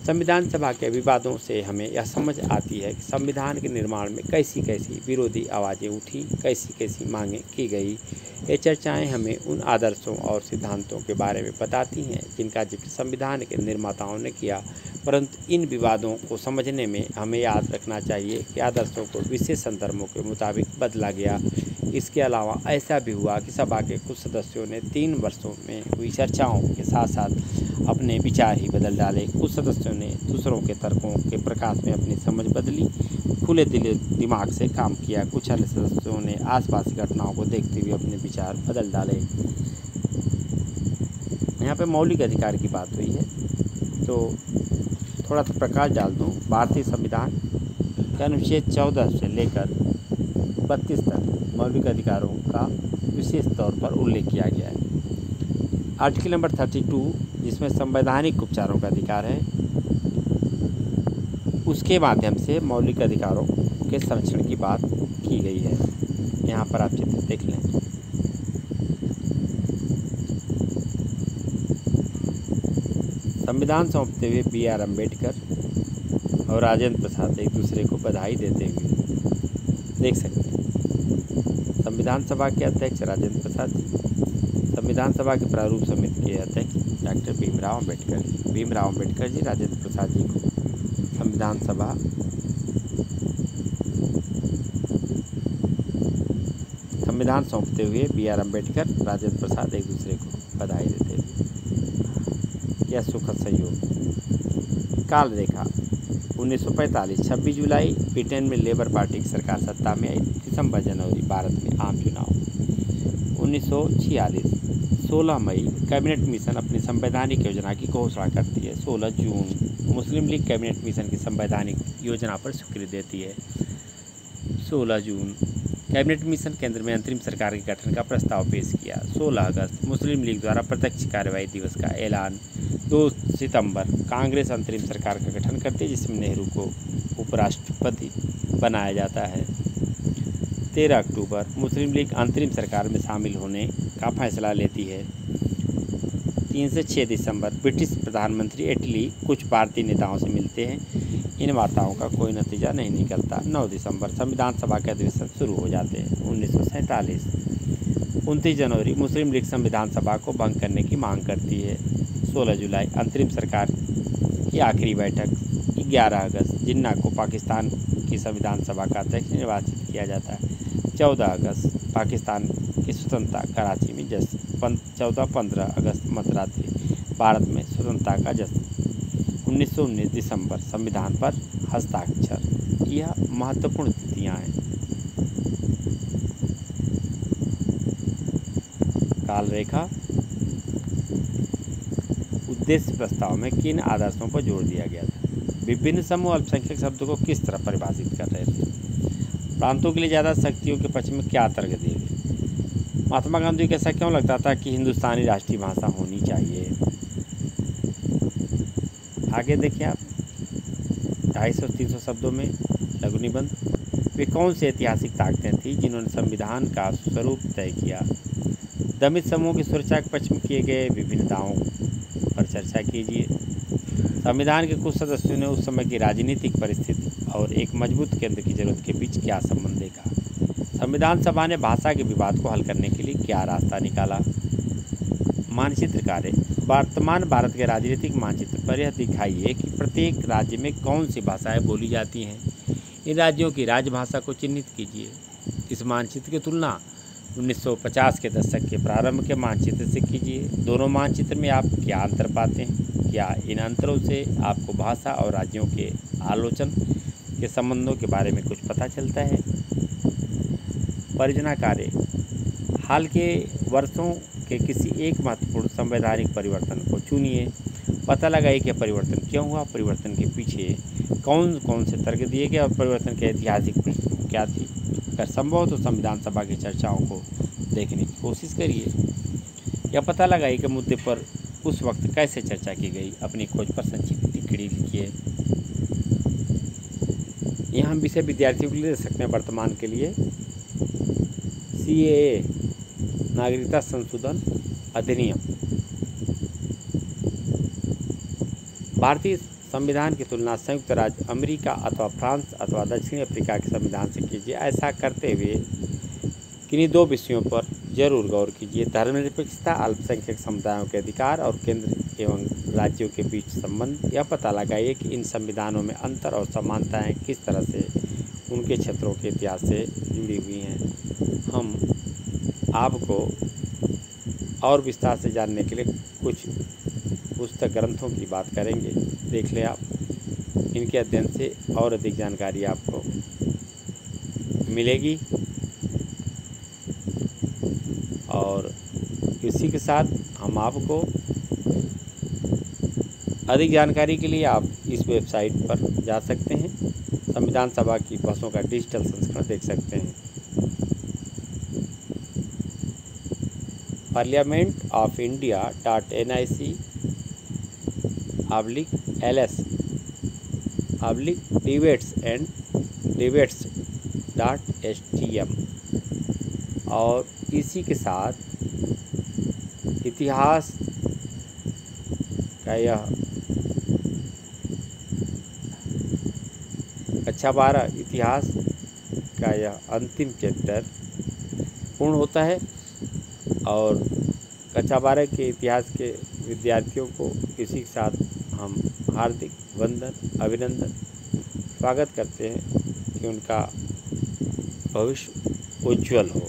संविधान सभा के विवादों से हमें यह समझ आती है कि संविधान के निर्माण में कैसी कैसी विरोधी आवाज़ें उठी, कैसी कैसी मांगें की गई। ये चर्चाएं हमें उन आदर्शों और सिद्धांतों के बारे में बताती हैं जिनका जिक्र संविधान के निर्माताओं ने किया, परंतु इन विवादों को समझने में हमें याद रखना चाहिए कि आदर्शों को विशेष संदर्भों के मुताबिक बदला गया। इसके अलावा ऐसा भी हुआ कि सभा के कुछ सदस्यों ने 3 वर्षों में हुई चर्चाओं के साथ साथ अपने विचार ही बदल डाले। कुछ सदस्यों ने दूसरों के तर्कों के प्रकाश में अपनी समझ बदली, खुले दिमाग से काम किया। कुछ अन्य सदस्यों ने आसपास की घटनाओं को देखते हुए अपने विचार बदल डाले। यहाँ पे मौलिक अधिकार की बात हुई है, तो थोड़ा सा प्रकाश डाल दूँ। भारतीय संविधान के अनुच्छेद 14 से लेकर 32 तक मौलिक अधिकारों का विशेष तौर पर उल्लेख किया गया है। आर्टिकल नंबर 32 जिसमें संवैधानिक उपचारों का अधिकार है, उसके माध्यम से मौलिक अधिकारों के संरक्षण की बात की गई है। यहाँ पर आप चित्र देख लें। संविधान सौंपते हुए B.R. अम्बेडकर और राजेंद्र प्रसाद एक दूसरे को बधाई देते हुए देख सकते हैं। संविधान सभा के अध्यक्ष राजेंद्र प्रसाद जी, संविधान सभा के प्रारूप समिति के अध्यक्ष डॉक्टर भीमराव अम्बेडकर जी राजेंद्र प्रसाद जी को संविधान सौंपते हुए BR अम्बेडकर राजेंद्र प्रसाद एक दूसरे को बधाई देते हुए। यह सुखद संयोग। काल रेखा 1945 26 जुलाई ब्रिटेन में लेबर पार्टी की सरकार सत्ता में आई। दिसंबर जनवरी भारत में आम चुनाव। 1946 16 मई कैबिनेट मिशन अपनी संवैधानिक योजना की घोषणा करती है। 16 जून मुस्लिम लीग कैबिनेट मिशन की संवैधानिक योजना पर स्वीकृति देती है। 16 जून कैबिनेट मिशन केंद्र में अंतरिम सरकार के गठन का प्रस्ताव पेश किया। 16 अगस्त मुस्लिम लीग द्वारा प्रत्यक्ष कार्यवाही दिवस का ऐलान। 2 सितंबर कांग्रेस अंतरिम सरकार का गठन करती है, जिसमें नेहरू को उपराष्ट्रपति बनाया जाता है। 13 अक्टूबर मुस्लिम लीग अंतरिम सरकार में शामिल होने का फैसला लेती है। 3 से 6 दिसंबर ब्रिटिश प्रधानमंत्री एटली कुछ भारतीय नेताओं से मिलते हैं। इन वार्ताओं का कोई नतीजा नहीं निकलता। 9 दिसंबर संविधान सभा के अधिवेशन शुरू हो जाते हैं। 1947 29 जनवरी मुस्लिम लीग संविधान सभा को भंग करने की मांग करती है। 16 जुलाई अंतरिम सरकार की आखिरी बैठक। 11 अगस्त जिन्ना को पाकिस्तान की संविधान सभा का अध्यक्ष निर्वाचित किया जाता है। 14 अगस्त पाकिस्तान की स्वतंत्रता कराची में जश्न। 14-15 अगस्त मध्यरात्रि भारत में स्वतंत्रता का जश्न। 1919 दिसंबर संविधान पर हस्ताक्षर। यह महत्वपूर्ण तिथियां हैं। काल रेखा। उद्देश्य प्रस्ताव में किन आदर्शों पर जोर दिया गया था? विभिन्न समूह अल्पसंख्यक शब्द को किस तरह परिभाषित कर रहे थे? प्रांतों के लिए ज़्यादा शक्तियों के पक्ष में क्या तर्क दिए गए? महात्मा गांधी को ऐसा क्यों लगता था कि हिंदुस्तानी राष्ट्रीय भाषा होनी चाहिए? आगे देखिए आप 250-300 शब्दों में लघु निबंध। वे कौन सी ऐतिहासिक ताकतें थीं जिन्होंने संविधान का स्वरूप तय किया? दमित समूह की सुरक्षा के पक्ष में किए गए विभिन्न दावों पर चर्चा कीजिए। संविधान के कुछ सदस्यों ने उस समय की राजनीतिक परिस्थिति और एक मजबूत केंद्र की जरूरत के बीच क्या संबंध देखा? संविधान सभा ने भाषा के विवाद को हल करने के लिए क्या रास्ता निकाला? मानचित्र कार्य। वर्तमान भारत के राजनीतिक मानचित्र पर यह दिखाइए कि प्रत्येक राज्य में कौन सी भाषाएं बोली जाती हैं। इन राज्यों की राजभाषा को चिन्हित कीजिए। इस मानचित्र की तुलना 1950 के दशक के प्रारंभ के मानचित्र से कीजिए। दोनों मानचित्र में आप क्या अंतर पाते हैं? क्या इन अंतरों से आपको भाषा और राज्यों के आलोचन के संबंधों के बारे में कुछ पता चलता है? परियोजना कार्य। हाल के वर्षों के किसी एक महत्वपूर्ण संवैधानिक परिवर्तन को चुनिए। पता लगाइए कि परिवर्तन क्यों हुआ, परिवर्तन के पीछे कौन कौन से तर्क दिए गए और परिवर्तन के ऐतिहासिक पृष्ठभूमि क्या थी। अगर संभव हो तो संविधान सभा की चर्चाओं को देखने की कोशिश करिए। यह पता लगाइए कि मुद्दे पर उस वक्त कैसे चर्चा की गई। अपनी खोज पर संक्षिप्त टिप्पणी लिखिए। यहाँ हम विषय विद्यार्थियों के लिए दे सकते हैं। वर्तमान के लिए CAA नागरिकता संशोधन अधिनियम। भारतीय संविधान की तुलना संयुक्त राज्य अमेरिका अथवा फ्रांस अथवा दक्षिण अफ्रीका के संविधान से कीजिए। ऐसा करते हुए किन्हीं 2 विषयों पर जरूर गौर कीजिए। धर्मनिरपेक्षता, अल्पसंख्यक समुदायों के अधिकार और केंद्र एवं राज्यों के बीच संबंध। यह पता लगाइए कि इन संविधानों में अंतर और समानताएं किस तरह से उनके क्षेत्रों के इतिहास से जुड़ी हुई हैं। हम आपको और विस्तार से जानने के लिए कुछ पुस्तक ग्रंथों की बात करेंगे। देख लें आप। इनके अध्ययन से और अधिक जानकारी आपको मिलेगी। और इसी के साथ हम आपको अधिक जानकारी के लिए आप इस वेबसाइट पर जा सकते हैं। संविधान सभा की बहसों का डिजिटल संस्करण देख सकते हैं। parliament.nic/debates.htm और इसी के साथ इतिहास का यह कक्षा 12 इतिहास का यह अंतिम चैप्टर पूर्ण होता है और कक्षा 12 के इतिहास के विद्यार्थियों को इसी के साथ हम हार्दिक वंदन अभिनंदन स्वागत करते हैं कि उनका भविष्य उज्जवल हो।